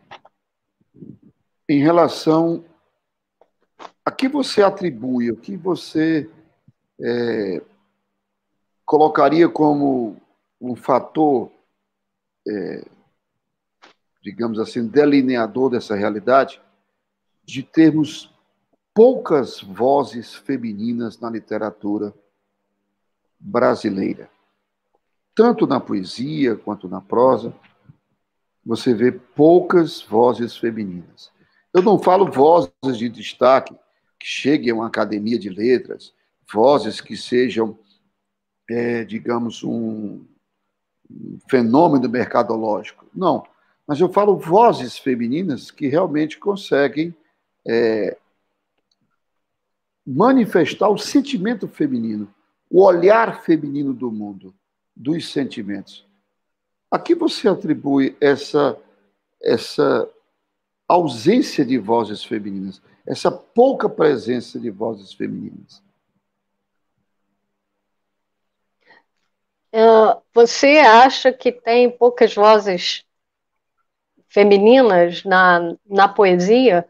em relação a que você atribui, o que você colocaria como um fator, digamos assim, delineador dessa realidade, de termos poucas vozes femininas na literatura brasileira. Tanto na poesia quanto na prosa, você vê poucas vozes femininas. Eu não falo vozes de destaque, que cheguem a uma academia de letras, vozes que sejam, digamos, um fenômeno mercadológico. Não, mas eu falo vozes femininas que realmente conseguem manifestar o sentimento feminino, o olhar feminino do mundo, dos sentimentos. A que você atribui essa ausência de vozes femininas, essa pouca presença de vozes femininas? Você acha que tem poucas vozes femininas na poesia?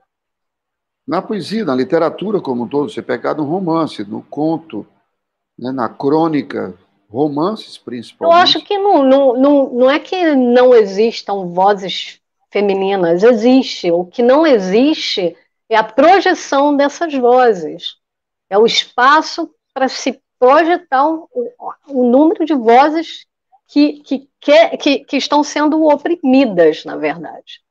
Na poesia, na literatura como um todo, você pegar no romance, no conto, né, na crônica, romances Eu principalmente. acho que não é que não existam vozes femininas, existe. O que não existe é a projeção dessas vozes. É o espaço para se projetar o número de vozes que estão sendo oprimidas, na verdade.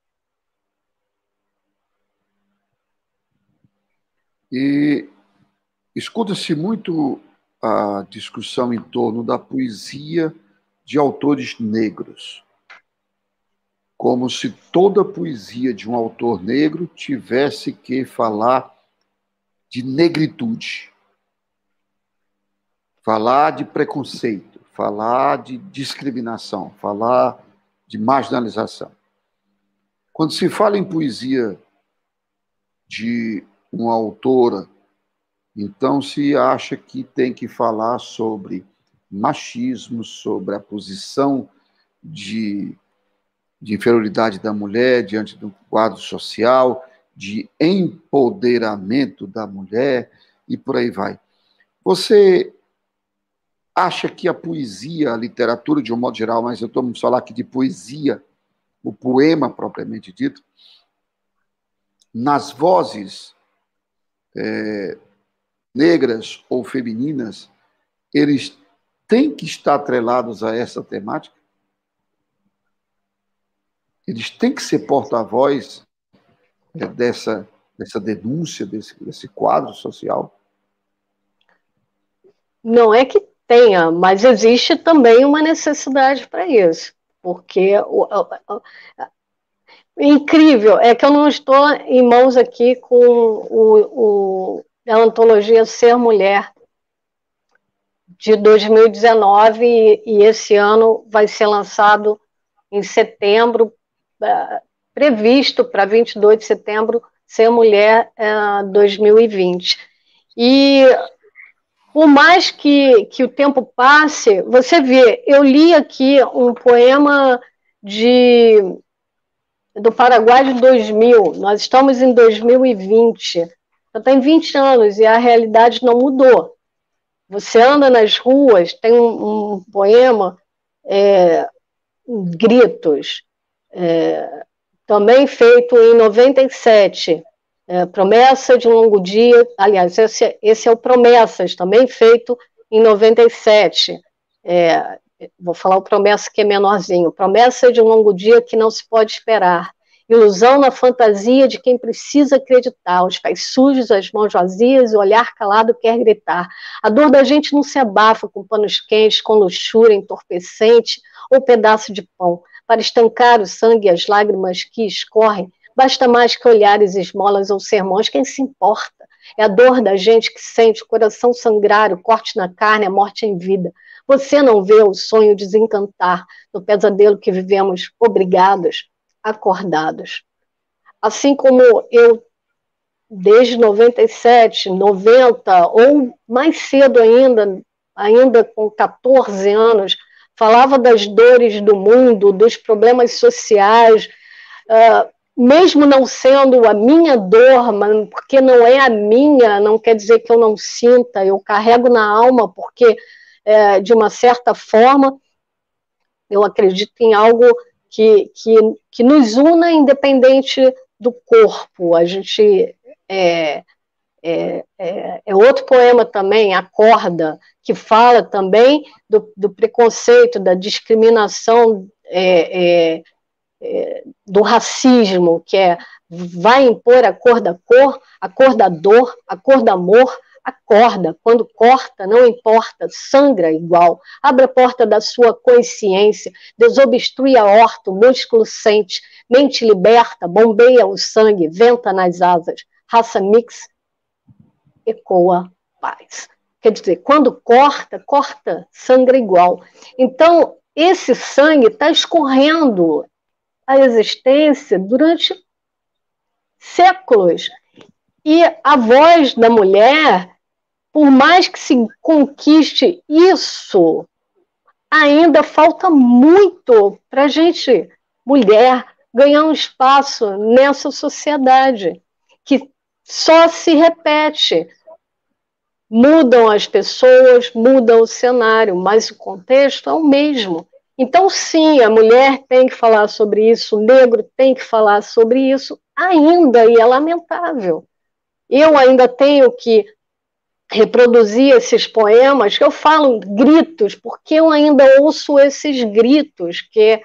E escuta-se muito a discussão em torno da poesia de autores negros, como se toda poesia de um autor negro tivesse que falar de negritude, falar de preconceito, falar de discriminação, falar de marginalização. Quando se fala em poesia de uma autora, então se acha que tem que falar sobre machismo, sobre a posição de inferioridade da mulher diante do quadro social, de empoderamento da mulher e por aí vai. Você acha que a poesia, a literatura de um modo geral, mas eu estou a falar aqui de poesia, o poema propriamente dito, nas vozes negras ou femininas, eles têm que estar atrelados a essa temática? Eles têm que ser porta-voz dessa denúncia, desse quadro social? Não é que tenha, mas existe também uma necessidade para isso. Porque incrível é que eu não estou em mãos aqui com a antologia Ser Mulher de 2019 e esse ano vai ser lançado em setembro, previsto para 22 de setembro, Ser Mulher 2020. E por mais que o tempo passe, você vê, eu li aqui um poema do Paraguai de 2000, nós estamos em 2020, já tem 20 anos e a realidade não mudou. Você anda nas ruas, tem um poema, Gritos, também feito em 97, Promessa de um Longo Dia, aliás, esse é o Promessas, também feito em 97, vou falar o Promessa que é menorzinho, Promessa de um Longo Dia que não se pode esperar, ilusão na fantasia de quem precisa acreditar, os pés sujos, as mãos vazias, o olhar calado quer gritar, a dor da gente não se abafa com panos quentes, com luxúria entorpecente ou pedaço de pão, para estancar o sangue e as lágrimas que escorrem, basta mais que olhares, esmolas ou sermões, quem se importa? É a dor da gente que sente o coração sangrar, o corte na carne, a morte em vida. Você não vê o sonho desencantar no pesadelo que vivemos obrigados, acordados. Assim como eu, desde 97, 90, ou mais cedo ainda com 14 anos, falava das dores do mundo, dos problemas sociais, mesmo não sendo a minha dor, mas porque não é a minha, não quer dizer que eu não sinta, eu carrego na alma, porque, de uma certa forma, eu acredito em algo que nos una independente do corpo. A gente outro poema também, Acorda, que fala também do preconceito, da discriminação, do racismo, que vai impor a cor da dor, a cor do amor, acorda, quando corta, não importa, sangra igual, abre a porta da sua consciência, desobstrui a horta, o músculo sente, mente liberta, bombeia o sangue, venta nas asas, raça mix, ecoa paz. Quer dizer, quando corta, sangra igual. Então, esse sangue está escorrendo a existência durante séculos. E a voz da mulher, por mais que se conquiste isso, ainda falta muito para a gente, mulher, ganhar um espaço nessa sociedade que só se repete. mudam as pessoas, mudam o cenário, mas o contexto é o mesmo. Então, sim, a mulher tem que falar sobre isso, o negro tem que falar sobre isso, ainda, e é lamentável. Eu ainda tenho que reproduzir esses poemas, que eu falo gritos, porque eu ainda ouço esses gritos, que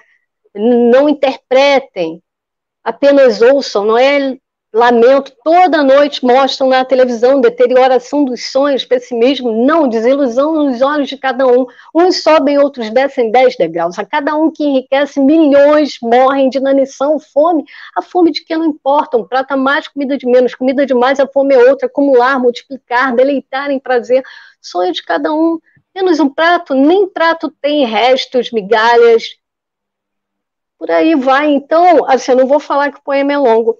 não interpretem, apenas ouçam, não é lamento. Toda noite mostram na televisão deterioração dos sonhos, pessimismo, não, desilusão nos olhos de cada um. Uns sobem, outros descem 10 degraus. A cada um que enriquece, milhões morrem de inanição, fome. A fome de que não importa, um prato a mais, comida de menos, comida de mais, a fome é outra, acumular, multiplicar, deleitar em prazer. Sonho de cada um, menos um prato, nem prato tem restos, migalhas, por aí vai. Então, assim, eu não vou falar que o poema é longo,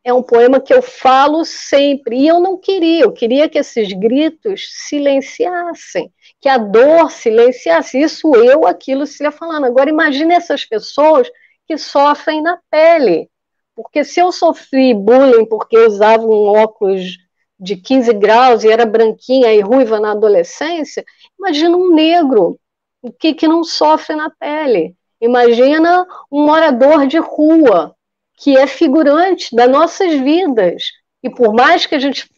é um poema que eu falo sempre, e eu queria que esses gritos silenciassem, que a dor silenciasse, isso eu, aquilo se ia falando. Agora, imagine essas pessoas que sofrem na pele, porque se eu sofri bullying porque eu usava um óculos de 15 graus e era branquinha e ruiva na adolescência, imagina um negro, o que não sofre na pele. Imagina um morador de rua, que é figurante das nossas vidas. E por mais que a gente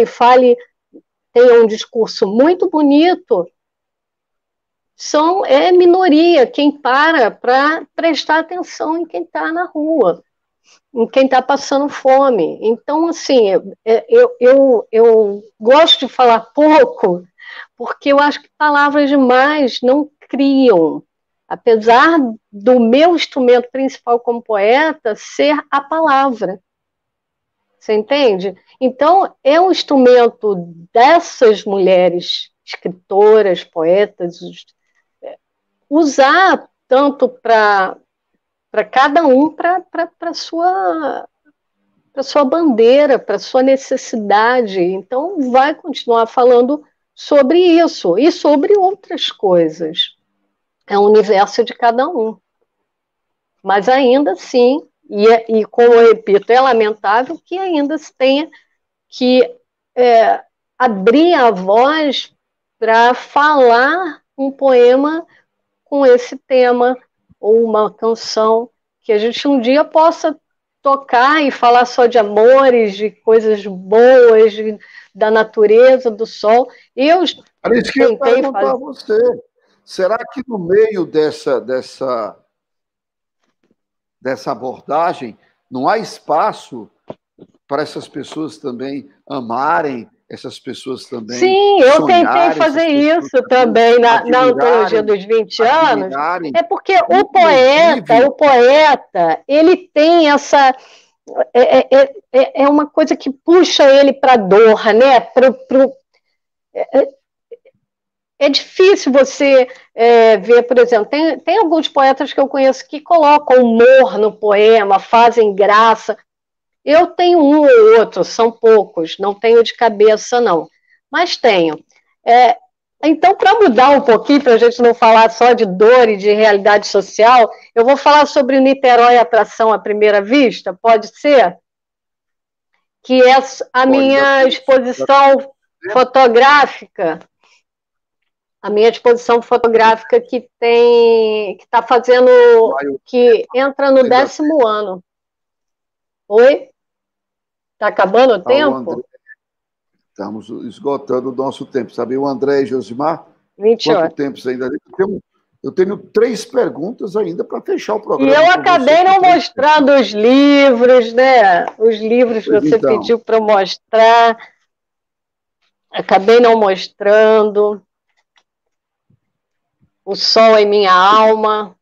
fale, tenha um discurso muito bonito, é minoria quem para prestar atenção em quem está na rua, em quem está passando fome. Então, assim, eu gosto de falar pouco, porque eu acho que palavras demais não criam. Apesar do meu instrumento principal como poeta ser a palavra. Você entende? Então, é um instrumento dessas mulheres escritoras, poetas, usar tanto para cada um, para a sua bandeira, para a sua necessidade. Então, vai continuar falando sobre isso e sobre outras coisas. É o universo de cada um. Mas ainda assim, e como eu repito, é lamentável que ainda se tenha que abrir a voz para falar um poema com esse tema, ou uma canção, que a gente um dia possa tocar e falar só de amores, de coisas boas, da natureza, do sol. Eu Era isso que eu ia perguntar a você. Será que no meio dessa abordagem não há espaço para essas pessoas também amarem, essas pessoas também Sim, eu tentei fazer isso também na antologia dos 20 anos. É porque o poeta, ele tem essa... É uma coisa que puxa ele para a dor, né? É difícil você ver, por exemplo, tem alguns poetas que eu conheço que colocam humor no poema, fazem graça. Eu tenho um ou outro, são poucos, não tenho de cabeça, não. Mas tenho. Então, para mudar um pouquinho, para a gente não falar só de dor e de realidade social, eu vou falar sobre o Niterói Atração à Primeira Vista, pode ser? Que é a minha exposição fotográfica. A minha exposição fotográfica que está fazendo, que entra no 10º ano. Oi? Está acabando o tempo? André, estamos esgotando o nosso tempo. Sabe, o André e Josimar? 20 horas. Quanto tempo ainda? Eu tenho 3 perguntas ainda para fechar o programa. E eu acabei não mostrando os livros, né? Os livros que você pediu para eu mostrar. Acabei não mostrando. O Sol em Minha Alma.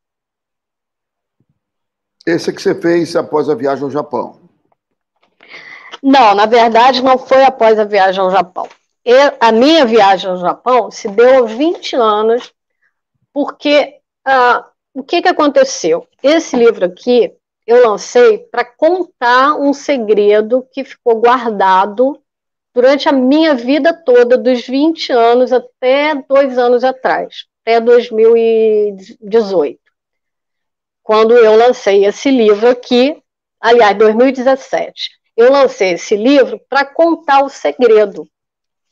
Esse que você fez após a viagem ao Japão. Não, na verdade não foi após a viagem ao Japão. A minha viagem ao Japão se deu aos 20 anos, porque o que aconteceu? Esse livro aqui eu lancei para contar um segredo que ficou guardado durante a minha vida toda, dos 20 anos até 2 anos atrás, até 2018. Quando eu lancei esse livro aqui, aliás, 2017, eu lancei esse livro para contar o segredo,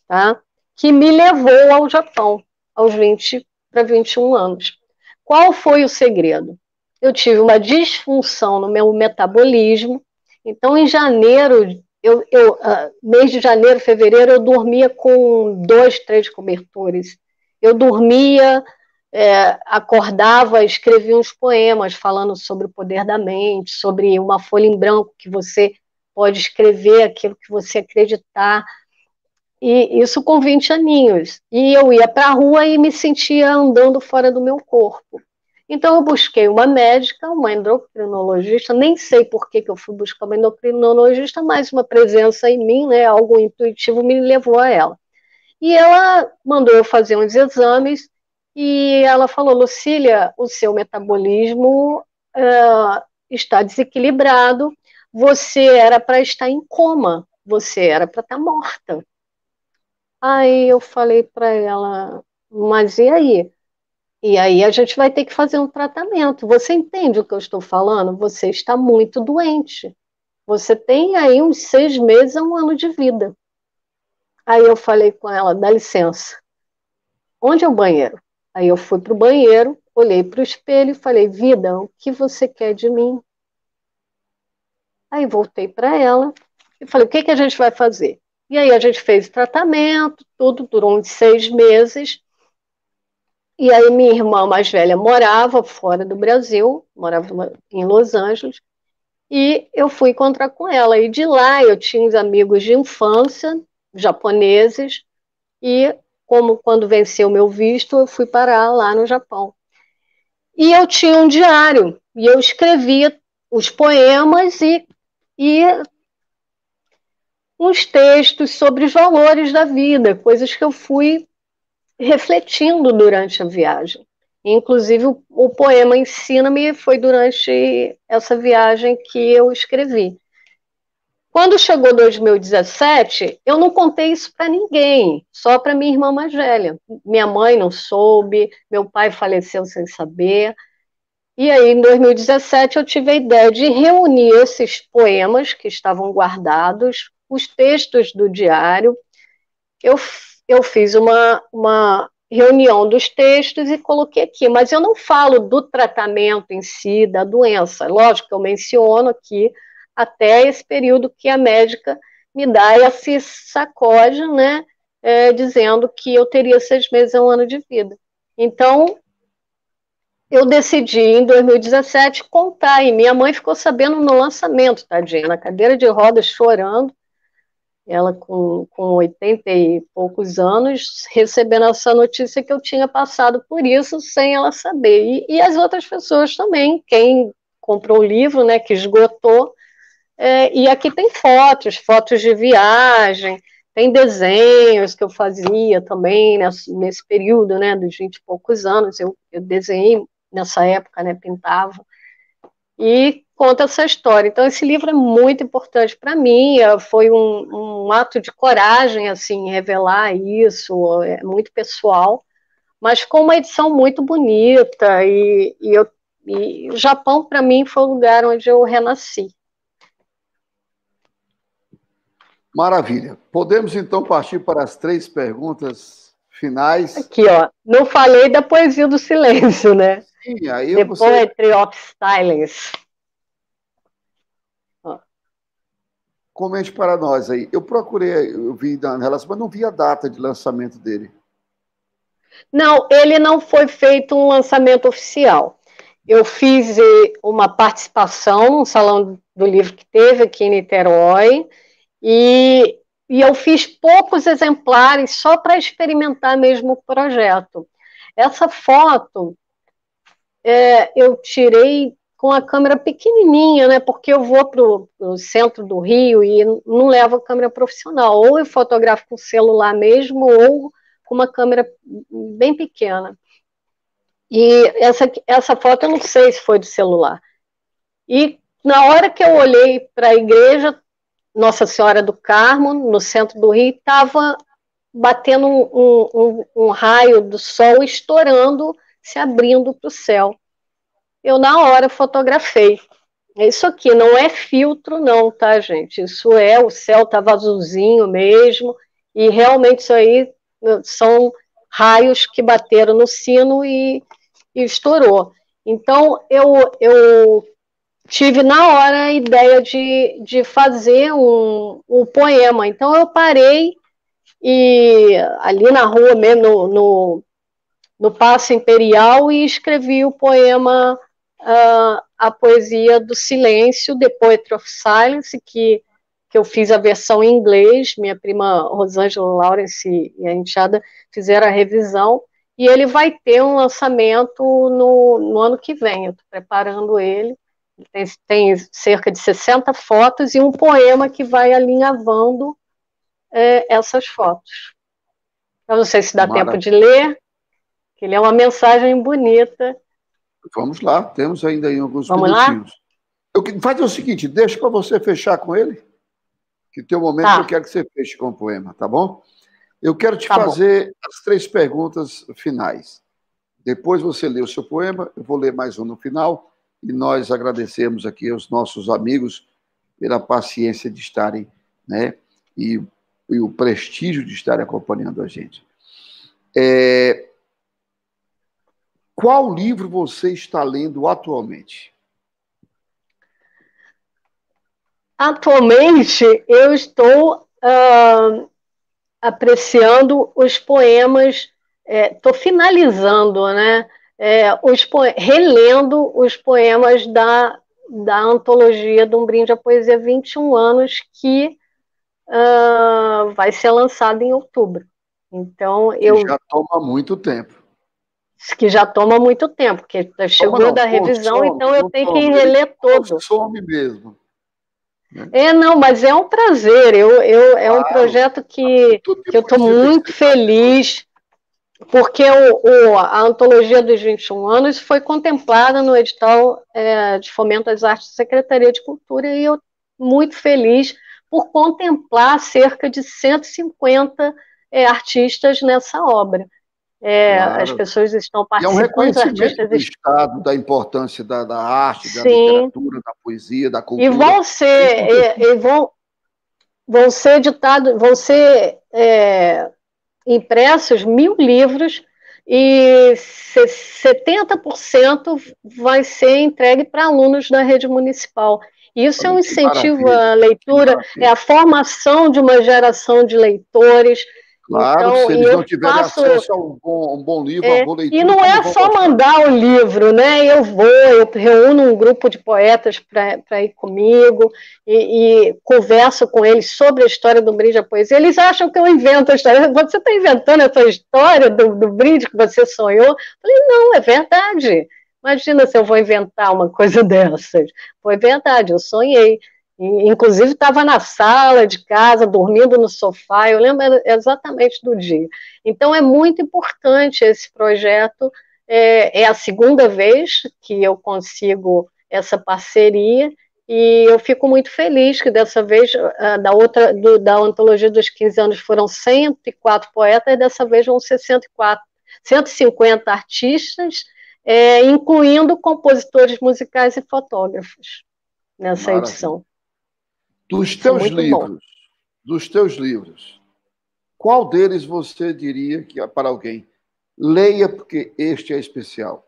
tá? que me levou ao Japão, aos 20 para 21 anos. Qual foi o segredo? Eu tive uma disfunção no meu metabolismo, então em janeiro, mês de janeiro, fevereiro, eu dormia com 2, 3 cobertores. Eu dormia, acordava, escrevia uns poemas falando sobre o poder da mente, sobre uma folha em branco que você pode escrever aquilo que você acreditar. E isso com 20 aninhos. E eu ia para a rua e me sentia andando fora do meu corpo. Então eu busquei uma médica, uma endocrinologista, nem sei por que eu fui buscar uma endocrinologista, mas uma presença em mim, né, algo intuitivo me levou a ela. E ela mandou eu fazer uns exames e ela falou: Lucília, o seu metabolismo está desequilibrado, você era para estar em coma, você era para estar morta. Aí eu falei para ela: mas e aí? E aí a gente vai ter que fazer um tratamento. Você entende o que eu estou falando? Você está muito doente. Você tem aí uns 6 meses a 1 ano de vida. Aí eu falei com ela: dá licença, onde é o banheiro? Aí eu fui para o banheiro, olhei para o espelho e falei: vida, o que você quer de mim? Aí voltei para ela e falei: o que a gente vai fazer? E aí a gente fez o tratamento, tudo durou uns 6 meses. E aí minha irmã mais velha morava fora do Brasil, morava em Los Angeles, e eu fui encontrar com ela. E de lá eu tinha uns amigos de infância, japoneses, e como quando venceu o meu visto, eu fui parar lá no Japão. E eu tinha um diário, e eu escrevia os poemas e uns textos sobre os valores da vida, coisas que eu fui refletindo durante a viagem. Inclusive, o poema Ensina-me foi durante essa viagem que eu escrevi. Quando chegou 2017, eu não contei isso para ninguém, só para minha irmã mais velha. Minha mãe não soube, meu pai faleceu sem saber. E aí, em 2017, eu tive a ideia de reunir esses poemas que estavam guardados, os textos do diário. Eu fiz uma reunião dos textos e coloquei aqui, mas eu não falo do tratamento em si, da doença. Lógico que eu menciono aqui até esse período que a médica me dá esse sacode, né, dizendo que eu teria 6 meses a 1 ano de vida. Então, eu decidi, em 2017, contar, e minha mãe ficou sabendo no lançamento, tadinha, na cadeira de rodas, chorando, ela com 80 e poucos anos, recebendo essa notícia que eu tinha passado por isso sem ela saber. E as outras pessoas também, quem comprou o livro, né, que esgotou, e aqui tem fotos de viagem, tem desenhos que eu fazia também nesse período, né, dos 20 e poucos anos, eu desenhei nessa época, né, pintava, e conta essa história. Então, esse livro é muito importante para mim, foi um ato de coragem, assim, revelar isso, é muito pessoal, mas com uma edição muito bonita, e o Japão, para mim, foi o lugar onde eu renasci. Maravilha. Podemos, então, partir para as 3 perguntas finais. Aqui, ó, não falei da poesia do silêncio, né? Sim, aí The Poetry of Silence. Comente para nós aí. Eu procurei, eu vi na relação, mas não vi a data de lançamento dele. Não, ele não foi feito um lançamento oficial. Eu fiz uma participação num salão do livro que teve aqui em Niterói, e eu fiz poucos exemplares só para experimentar mesmo o projeto. Essa foto eu tirei com a câmera pequenininha, né? Porque eu vou para o centro do Rio e não levo a câmera profissional. Ou eu fotografo com celular mesmo, ou com uma câmera bem pequena. E essa foto eu não sei se foi do celular. E na hora que eu olhei para a igreja Nossa Senhora do Carmo, no centro do Rio, estava batendo um raio do sol estourando, se abrindo para o céu. Eu, na hora, fotografei. Isso aqui não é filtro, não, tá, gente? Isso o céu estava azulzinho mesmo, e realmente isso aí são raios que bateram no sino e estourou. Então, eu tive na hora a ideia de fazer um poema. Então, eu parei e ali na rua mesmo, no Paço Imperial, e escrevi o poema A Poesia do Silêncio, The Poetry of Silence, que eu fiz a versão em inglês, minha prima Rosângela Lawrence e a enteada fizeram a revisão, e ele vai ter um lançamento no ano que vem. Eu estou preparando ele. Tem cerca de 60 fotos e um poema que vai alinhavando essas fotos. Eu não sei se dá tempo de ler, que ele é uma mensagem bonita. Vamos lá, temos ainda aí alguns Vamos minutinhos. Faz o seguinte, deixa para você fechar com ele, que tem um momento que eu quero que você feche com o poema, tá bom? Eu quero te fazer as 3 perguntas finais. Depois você lê o seu poema, eu vou ler mais um no final, e nós agradecemos aqui aos nossos amigos pela paciência de estarem, né, e o prestígio de estarem acompanhando a gente. Qual livro você está lendo atualmente? Atualmente, eu estou apreciando os poemas, estou finalizando, né? Relendo os poemas da antologia de Um Brinde à Poesia 21 anos, que vai ser lançada em outubro. Então, já toma muito tempo. Que já toma muito tempo, porque chegou da revisão, então eu tenho que reler todo. Some mesmo. Não, mas é um prazer. É um projeto que eu estou muito feliz, porque a Antologia dos 21 anos foi contemplada no edital de fomento às artes da Secretaria de Cultura, e eu muito feliz por contemplar cerca de 150 artistas nessa obra. Claro. As pessoas estão participando. E é um reconhecimento do Estado, da importância da arte, da literatura, da poesia, da cultura. E vão ser editados, impressos 1000 livros, e 70% vai ser entregue para alunos da rede municipal. Isso é um incentivo à leitura, é a formação de uma geração de leitores. Claro, então, se eles não tiverem acesso a um bom livro, uma boa leitura... E não é só mandar o livro, né? Eu reúno um grupo de poetas para ir comigo e converso com eles sobre a história do Brinde à Poesia. Eles acham que eu invento a história. Você está inventando essa história do brinde que você sonhou? Eu falei, não, é verdade. Imagina se eu vou inventar uma coisa dessas. Foi verdade, eu sonhei. Inclusive, estava na sala de casa, dormindo no sofá, eu lembro exatamente do dia. Então, é muito importante esse projeto, é a segunda vez que eu consigo essa parceria, e eu fico muito feliz que dessa vez, da Antologia dos 15 anos foram 104 poetas, e dessa vez vão ser 150 artistas, incluindo compositores musicais e fotógrafos nessa edição. Dos teus livros, qual deles você diria que para alguém leia porque este é especial?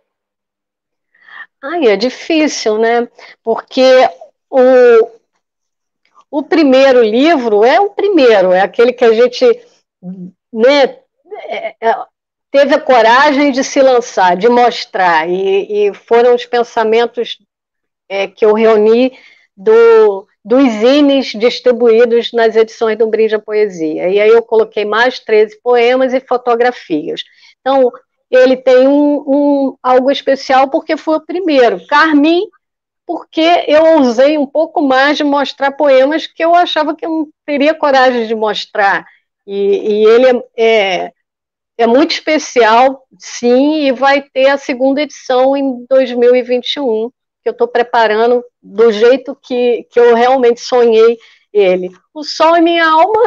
É difícil, né? Porque o primeiro livro é o primeiro, é aquele que a gente, né, teve a coragem de se lançar, de mostrar, e foram os pensamentos que eu reuni dos zines distribuídos nas edições do Brinde à Poesia. E aí eu coloquei mais 13 poemas e fotografias. Então, ele tem algo especial porque foi o primeiro. Carmim, porque eu ousei um pouco mais de mostrar poemas que eu achava que eu não teria coragem de mostrar. E ele é muito especial, sim, e vai ter a segunda edição em 2021, que eu estou preparando do jeito que eu realmente sonhei ele. O Sol em minha alma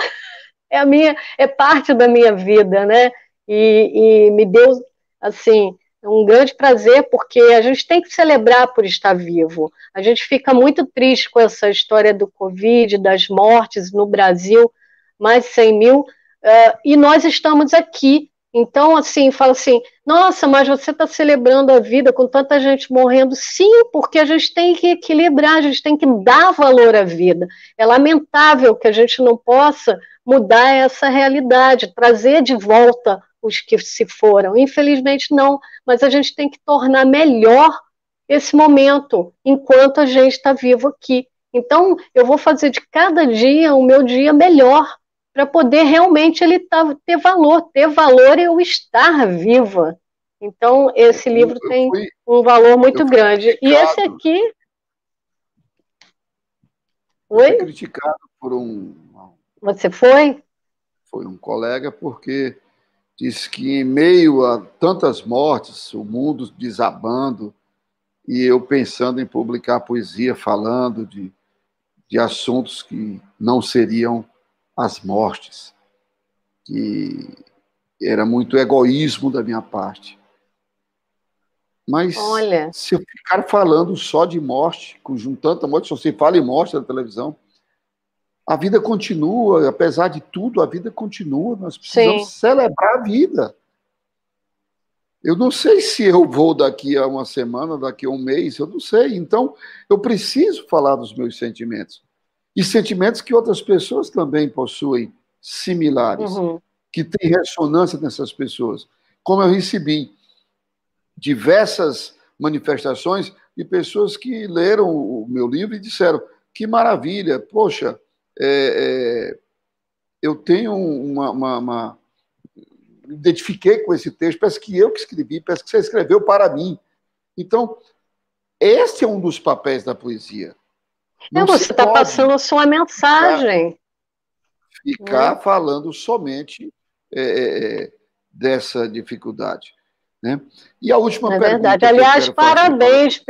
é parte da minha vida, né? E me deu, assim, um grande prazer, porque a gente tem que celebrar por estar vivo. A gente fica muito triste com essa história do Covid, das mortes no Brasil, mais de 100 mil. e nós estamos aqui. Então, assim, fala assim, nossa, mas você está celebrando a vida com tanta gente morrendo. Sim, porque a gente tem que equilibrar, a gente tem que dar valor à vida. É lamentável que a gente não possa mudar essa realidade, trazer de volta os que se foram. Infelizmente, não, mas a gente tem que tornar melhor esse momento, enquanto a gente está vivo aqui. Então, eu vou fazer de cada dia o meu dia melhor, para poder realmente ele ter valor e eu estar viva. Então, esse livro tem um valor muito grande. E esse aqui... Oi? Eu fui criticado por Você foi? Foi um colega, porque disse que em meio a tantas mortes, o mundo desabando, e eu pensando em publicar poesia, falando de assuntos que não seriam as mortes, que era muito egoísmo da minha parte. Mas olha, se eu ficar falando só de morte, com tanta morte, só se fala em morte na televisão, a vida continua, apesar de tudo, a vida continua, nós precisamos celebrar a vida. Eu não sei se eu vou daqui a uma semana, daqui a um mês, eu não sei. Então, eu preciso falar dos meus sentimentos. E sentimentos que outras pessoas também possuem, similares, que têm ressonância nessas pessoas. Como eu recebi diversas manifestações de pessoas que leram o meu livro e disseram: que maravilha, poxa, eu tenho me identifiquei com esse texto, parece que eu que escrevi, parece que você escreveu para mim. Então, esse é um dos papéis da poesia. Você está passando a sua mensagem. Ficar falando somente dessa dificuldade. Né? E a última pergunta. Verdade. Aliás, parabéns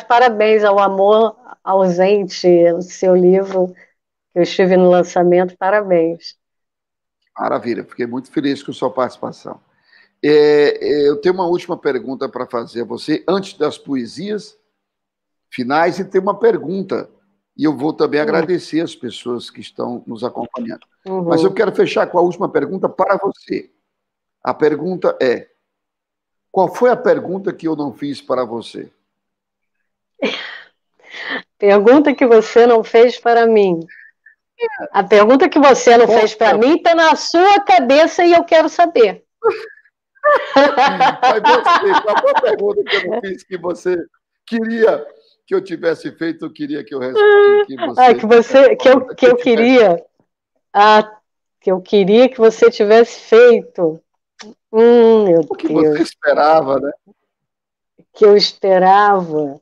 parabéns ao Amor Ausente, o seu livro, que eu estive no lançamento, parabéns. Maravilha, fiquei muito feliz com a sua participação. Eu tenho uma última pergunta para fazer a você, antes das poesias finais, e tem uma pergunta, e eu vou também agradecer as pessoas que estão nos acompanhando. Mas eu quero fechar com a última pergunta para você. A pergunta é: qual foi a pergunta que eu não fiz para você? Pergunta que você não fez para mim. A pergunta que você não fez para mim está na sua cabeça e eu quero saber. Mas você, qual foi a pergunta que eu não fiz que você queria que eu tivesse feito, eu queria que eu respondesse? Que eu queria que você tivesse feito. Meu o que Deus. Você esperava, né? Que eu esperava.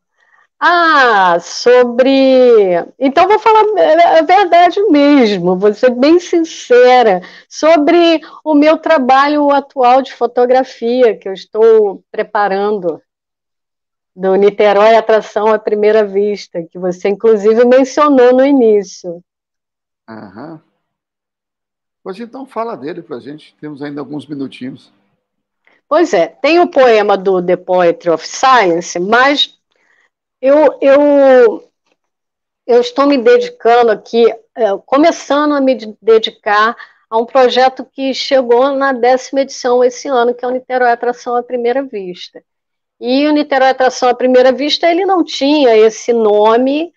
Então, vou falar a verdade mesmo, vou ser bem sincera, sobre o meu trabalho atual de fotografia, que eu estou preparando, do Niterói Atração à Primeira Vista, que você, inclusive, mencionou no início. Pois então, fala dele para a gente, temos ainda alguns minutinhos. Pois é, tem o poema do The Poetry of Science, mas eu estou me dedicando aqui, começando a me dedicar a um projeto que chegou na 10ª edição esse ano, que é o Niterói Atração à Primeira Vista. E o Niterói Atração à Primeira Vista, ele não tinha esse nome.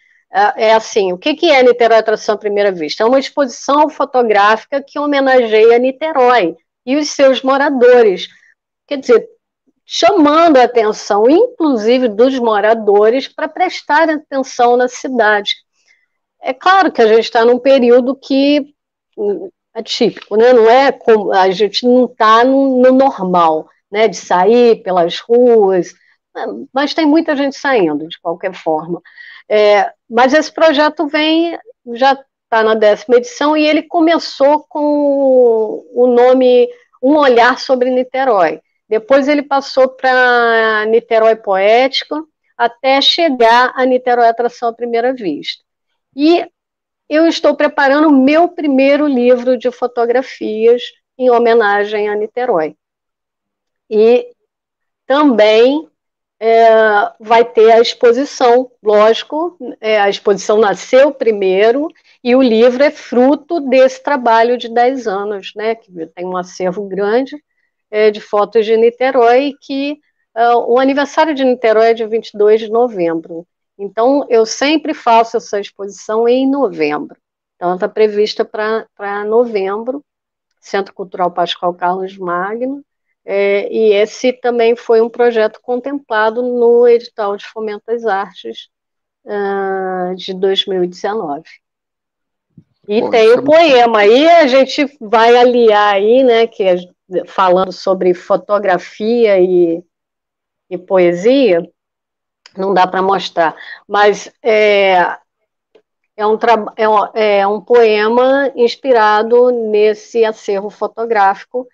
Assim, o que é Niterói Atração à Primeira Vista? É uma exposição fotográfica que homenageia Niterói e os seus moradores. Quer dizer, chamando a atenção, inclusive dos moradores, para prestar atenção na cidade. É claro que a gente está num período que é típico, né? Não é como, a gente não está no normal, né? De sair pelas ruas, mas tem muita gente saindo, de qualquer forma. Mas esse projeto já está na 10ª edição, e ele começou com o nome Um Olhar sobre Niterói. Depois ele passou para Niterói Poético, até chegar a Niterói Atração à Primeira Vista. E eu estou preparando o meu primeiro livro de fotografias em homenagem a Niterói. E também vai ter a exposição, lógico, a exposição nasceu primeiro, E o livro é fruto desse trabalho de 10 anos, né, que tem um acervo grande de fotos de Niterói, que o aniversário de Niterói é de 22 de novembro. Então, eu sempre faço essa exposição em novembro. Então, ela está prevista para novembro, Centro Cultural Pascoal Carlos Magno, e esse também foi um projeto contemplado no edital de Fomento às Artes de 2019. E Bom, tem o poema, aí a gente vai aliar aí, né, que falando sobre fotografia e poesia, não dá para mostrar, mas é um poema inspirado nesse acervo fotográfico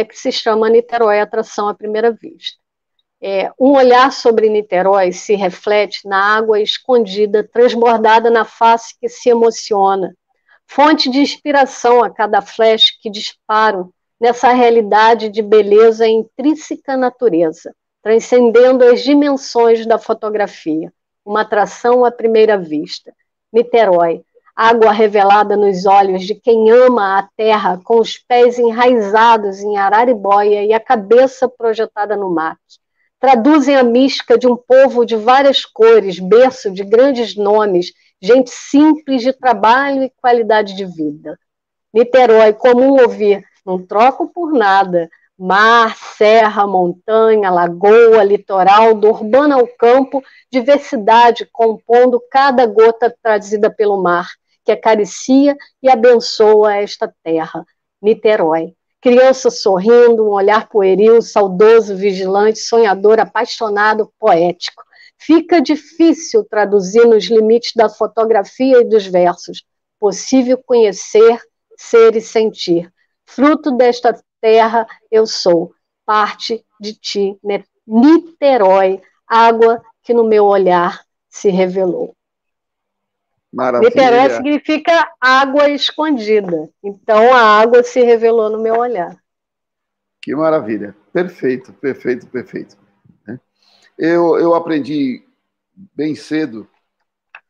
que se chama Niterói, Atração à Primeira Vista. Um olhar sobre Niterói se reflete na água escondida, transbordada na face que se emociona, fonte de inspiração a cada flash que disparo nessa realidade de beleza intrínseca à natureza, transcendendo as dimensões da fotografia, uma atração à primeira vista. Niterói, água revelada nos olhos de quem ama a terra, com os pés enraizados em Araribóia e a cabeça projetada no mar. Traduzem a mística de um povo de várias cores, berço de grandes nomes, gente simples de trabalho e qualidade de vida. Niterói, comum ouvir, não troco por nada. Mar, serra, montanha, lagoa, litoral, do urbano ao campo, diversidade compondo cada gota trazida pelo mar, que acaricia e abençoa esta terra. Niterói. Criança sorrindo, um olhar pueril, saudoso, vigilante, sonhador, apaixonado, poético. Fica difícil traduzir nos limites da fotografia e dos versos. Possível conhecer, ser e sentir. Fruto desta terra eu sou, parte de ti, Niterói, água que no meu olhar se revelou. Maravilha. Niterói significa água escondida. Então a água se revelou no meu olhar. Que maravilha. Perfeito, perfeito, perfeito. Eu aprendi bem cedo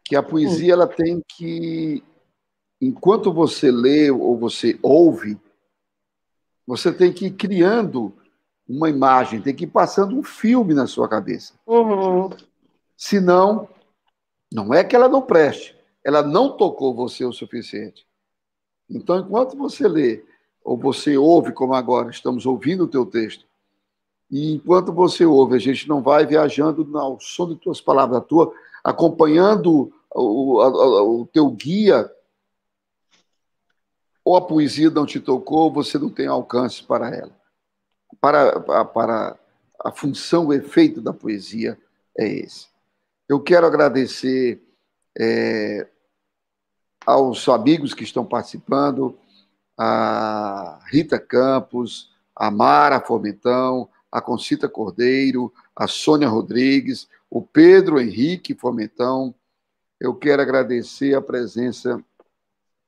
que a poesia ela tem que, enquanto você lê ou você ouve, você tem que ir criando uma imagem, tem que ir passando um filme na sua cabeça. Uhum. Senão, não é que ela não preste, ela não tocou você o suficiente. Então, enquanto você lê, ou você ouve, como agora, estamos ouvindo o teu texto, e enquanto você ouve, a gente não vai viajando ao som de tuas palavras, acompanhando o teu guia, ou a poesia não te tocou, você não tem alcance para ela. Para a função, o efeito da poesia é esse. Eu quero agradecer aos amigos que estão participando, a Rita Campos, a Mara Fomentão, a Concita Cordeiro, a Sônia Rodrigues, o Pedro Henrique Fomentão. Eu quero agradecer a presença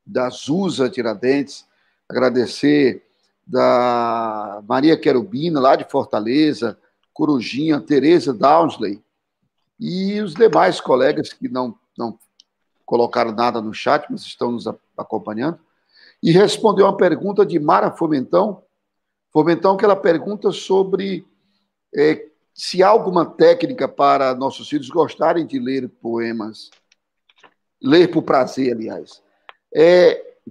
da Zusa Tiradentes, agradecer da Maria Querubina, lá de Fortaleza, Corujinha, Tereza Downsley, e os demais colegas que não colocaram nada no chat, mas estão nos acompanhando, e respondeu uma pergunta de Mara Fomentão, que ela pergunta sobre se há alguma técnica para nossos filhos gostarem de ler poemas, ler por prazer, aliás.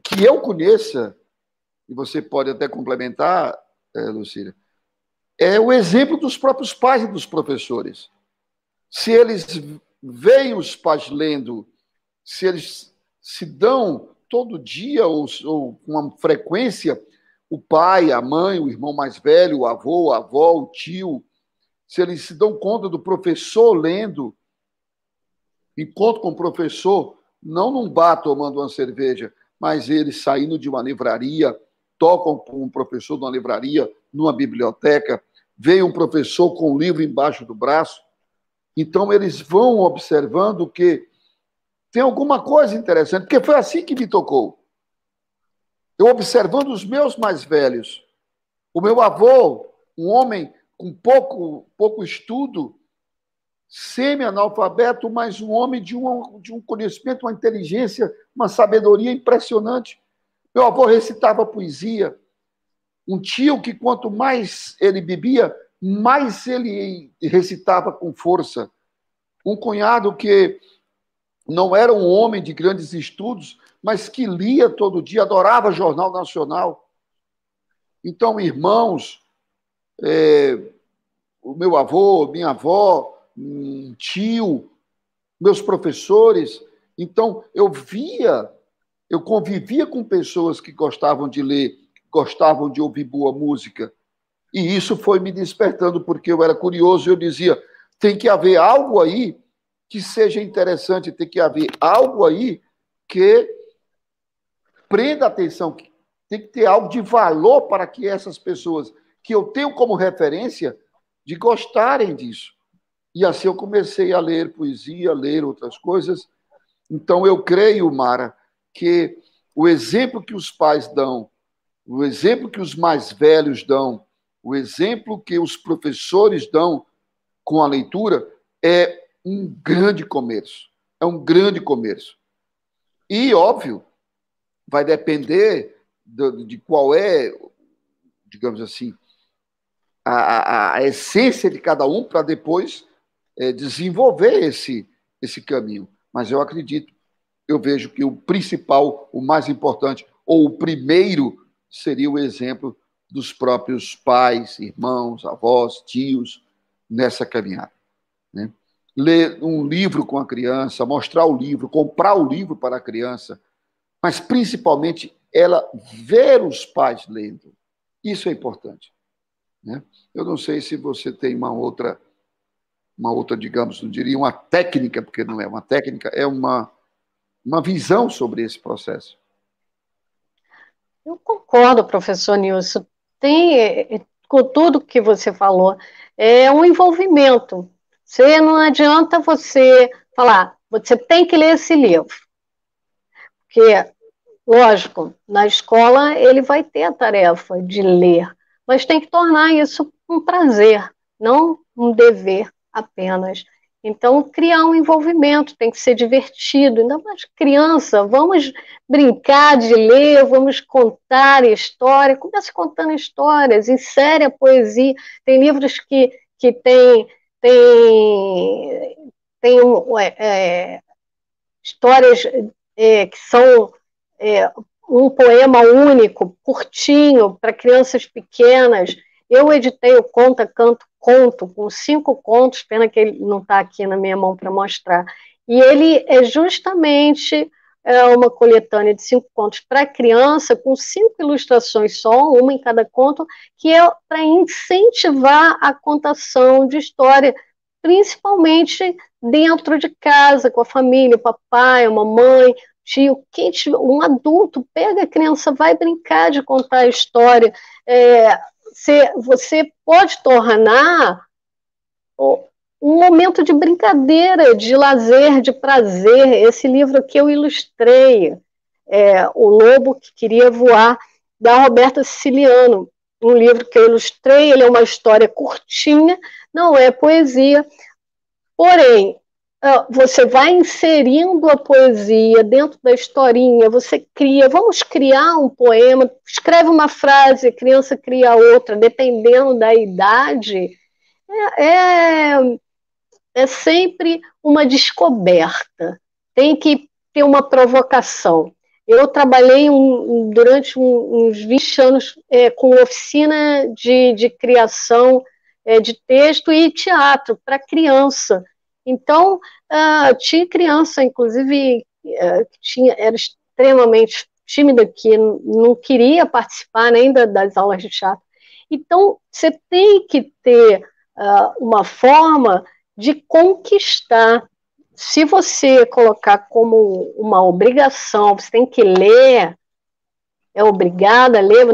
Que eu conheça, e você pode até complementar, Lucília, é o exemplo dos próprios pais e dos professores. Se eles veem os pais lendo, se eles se dão todo dia ou com uma frequência, o pai, a mãe, o irmão mais velho, o avô, a avó, o tio, se eles se dão conta do professor lendo, encontro com o professor, não num bar tomando uma cerveja, mas eles saindo de uma livraria, tocam com um professor de uma livraria, numa biblioteca, veem um professor com um livro embaixo do braço. Então, eles vão observando que tem alguma coisa interessante, porque foi assim que me tocou. Eu observando os meus mais velhos, o meu avô, um homem com pouco estudo, semi-analfabeto, mas um homem de um conhecimento, uma inteligência, uma sabedoria impressionante. Meu avô recitava poesia. Um tio que, quanto mais ele bebia, mais ele recitava com força. Um cunhado que não era um homem de grandes estudos, mas que lia todo dia, adorava Jornal Nacional. Então, irmãos, o meu avô, minha avó, um tio, meus professores. Então, eu convivia com pessoas que gostavam de ler, gostavam de ouvir boa música. E isso foi me despertando, porque eu era curioso e eu dizia, tem que haver algo aí que seja interessante, tem que haver algo aí que prenda a atenção, tem que ter algo de valor para que essas pessoas que eu tenho como referência de gostarem disso. E assim eu comecei a ler poesia, a ler outras coisas. Então eu creio, Mara, que o exemplo que os pais dão, o exemplo que os mais velhos dão, o exemplo que os professores dão com a leitura é um grande começo. É um grande começo. E, óbvio, vai depender de qual é, digamos assim, a essência de cada um para depois desenvolver esse caminho. Mas eu acredito, eu vejo que o principal, o mais importante, ou o primeiro, seria o exemplo dos próprios pais, irmãos, avós, tios, nessa caminhada. Né? Ler um livro com a criança, mostrar o livro, comprar o livro para a criança, mas principalmente ela ver os pais lendo. Isso é importante. Né? Eu não sei se você tem uma outra, digamos, não diria uma técnica, porque não é uma técnica, é uma visão sobre esse processo. Eu concordo, professor Nilson. Com tudo que você falou, é um envolvimento. Não adianta você falar, você tem que ler esse livro. Porque, lógico, na escola ele vai ter a tarefa de ler, mas tem que tornar isso um prazer, não um dever apenas. Então, criar um envolvimento, tem que ser divertido. Ainda mais criança, vamos brincar de ler, vamos contar história. Comece contando histórias, insere a poesia. Tem livros que tem histórias que são um poema único, curtinho, para crianças pequenas. Eu editei o Conta, Canto, Conto, com 5 contos, pena que ele não está aqui na minha mão para mostrar. E ele é justamente uma coletânea de 5 contos para criança, com 5 ilustrações só, uma em cada conto, que é para incentivar a contação de história, principalmente dentro de casa, com a família, o papai, a mamãe, tio, um adulto, pega a criança, vai brincar de contar a história. Você pode tornar um momento de brincadeira, de lazer, de prazer. Esse livro que eu ilustrei, O Lobo que Queria Voar, da Roberta Siciliano, um livro que eu ilustrei, ele é uma história curtinha, não é poesia, porém, você vai inserindo a poesia dentro da historinha, você vamos criar um poema, escreve uma frase, a criança cria outra, dependendo da idade, é sempre uma descoberta, tem que ter uma provocação. Eu trabalhei durante uns 20 anos com oficina de criação de texto e teatro para criança. Então, tinha criança, inclusive, era extremamente tímida, que não queria participar nem das aulas de teatro. Então, você tem que ter uma forma de conquistar. Se você colocar como uma obrigação, você tem que ler, é obrigada a ler,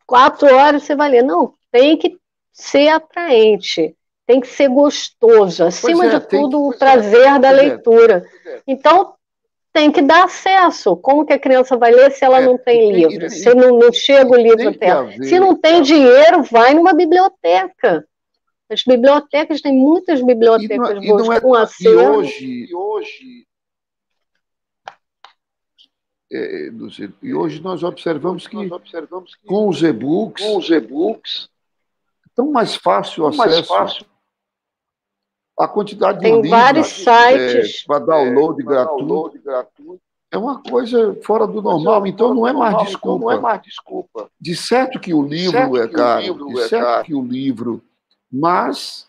4 horas você vai ler. Não, tem que ser atraente. Tem que ser gostoso, acima de tudo, o prazer da leitura. Então, tem que dar acesso. Como que a criança vai ler se ela não tem livro? Se não chega o livro até ela? Se não tem dinheiro, vai numa biblioteca. As bibliotecas, tem muitas bibliotecas boas com acervo. E hoje nós observamos que com os e-books é tão mais fácil o acesso. A quantidade de livros, vários sites para download gratuito. É uma coisa fora do normal, então não é mais desculpa. De certo que o livro é caro, mas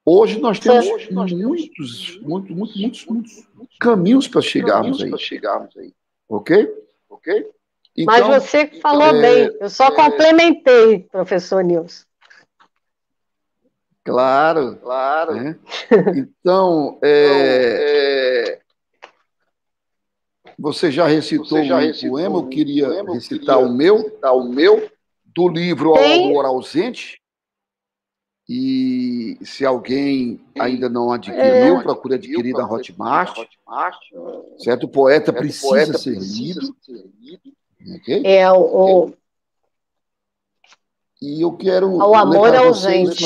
hoje nós temos muitos caminhos para chegarmos aí. Ok? Então, mas você falou bem, eu só complementei, professor Nilson. Claro. Né? Então, você já recitou um poema, eu queria recitar o meu, do livro Ao Amor Ausente. E se alguém ainda não adquiriu, procure adquirir da Hotmart. Certo? O poeta precisa ser lido. Okay? E eu quero Ao Amor Ausente.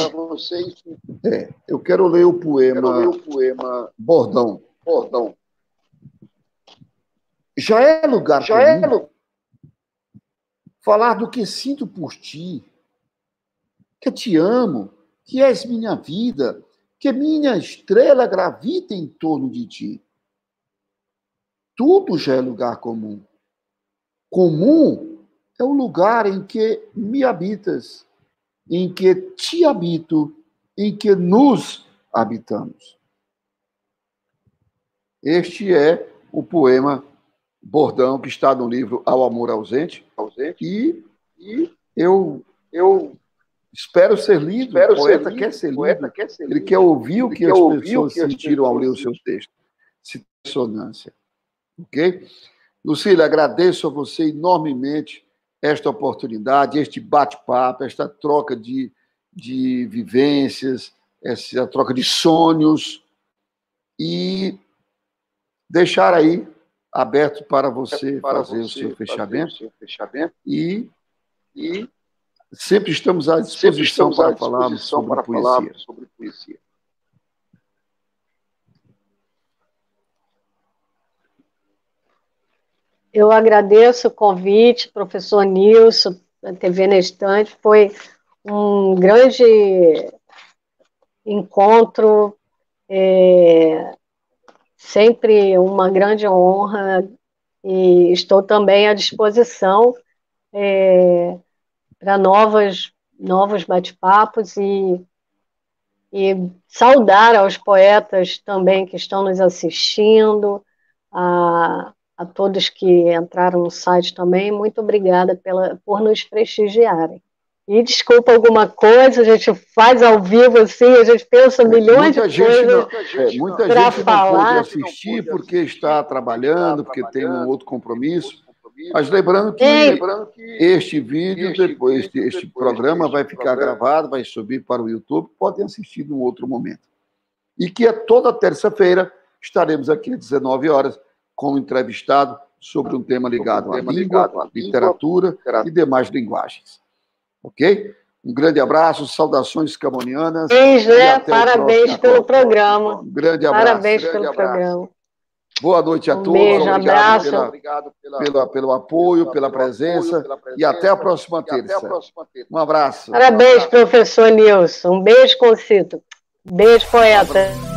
Eu quero ler o poema Bordão. Já é lugar comum falar do que sinto por ti, que te amo, que és minha vida, que minha estrela gravita em torno de ti. Tudo já é lugar comum. Comum é o lugar em que me habitas, em que te habito, em que nos habitamos. Este é o poema Bordão, que está no livro Ao Amor Ausente. E eu espero ser lido. O poeta quer ser lido. Ele quer ouvir o que as pessoas sentiram ao ler o seu texto. Dissonância. Ok? Lucília, agradeço a você enormemente esta oportunidade, este bate-papo, esta troca de vivências, essa troca de sonhos, e deixar aí aberto para você fazer o seu fechamento. E sempre estamos à disposição para falarmos sobre poesia. Eu agradeço o convite, professor Nilson, da TV na Estante. Foi um grande encontro, sempre uma grande honra, e estou também à disposição para novos bate-papos e saudar aos poetas também que estão nos assistindo, a todos que entraram no site também. Muito obrigada por nos prestigiarem. E desculpa alguma coisa, a gente faz ao vivo assim, a gente pensa milhões de coisas. Muita gente não pôde assistir porque está trabalhando, porque tem um outro compromisso. Mas lembrando que este vídeo, depois este programa vai ficar gravado, vai subir para o YouTube, podem assistir num outro momento. E que toda terça-feira estaremos aqui às 19 horas com um entrevistado sobre um tema ligado à língua, literatura e demais linguagens. Ok? Um grande abraço, saudações camonianas. Parabéns pelo programa. Um grande abraço. Parabéns pelo programa. Boa noite a todos. Beijo, obrigado pelo apoio, pela presença. E até a próxima terça. Um abraço. Parabéns, professor Nilson. Um beijo, Concito. Beijo, poeta.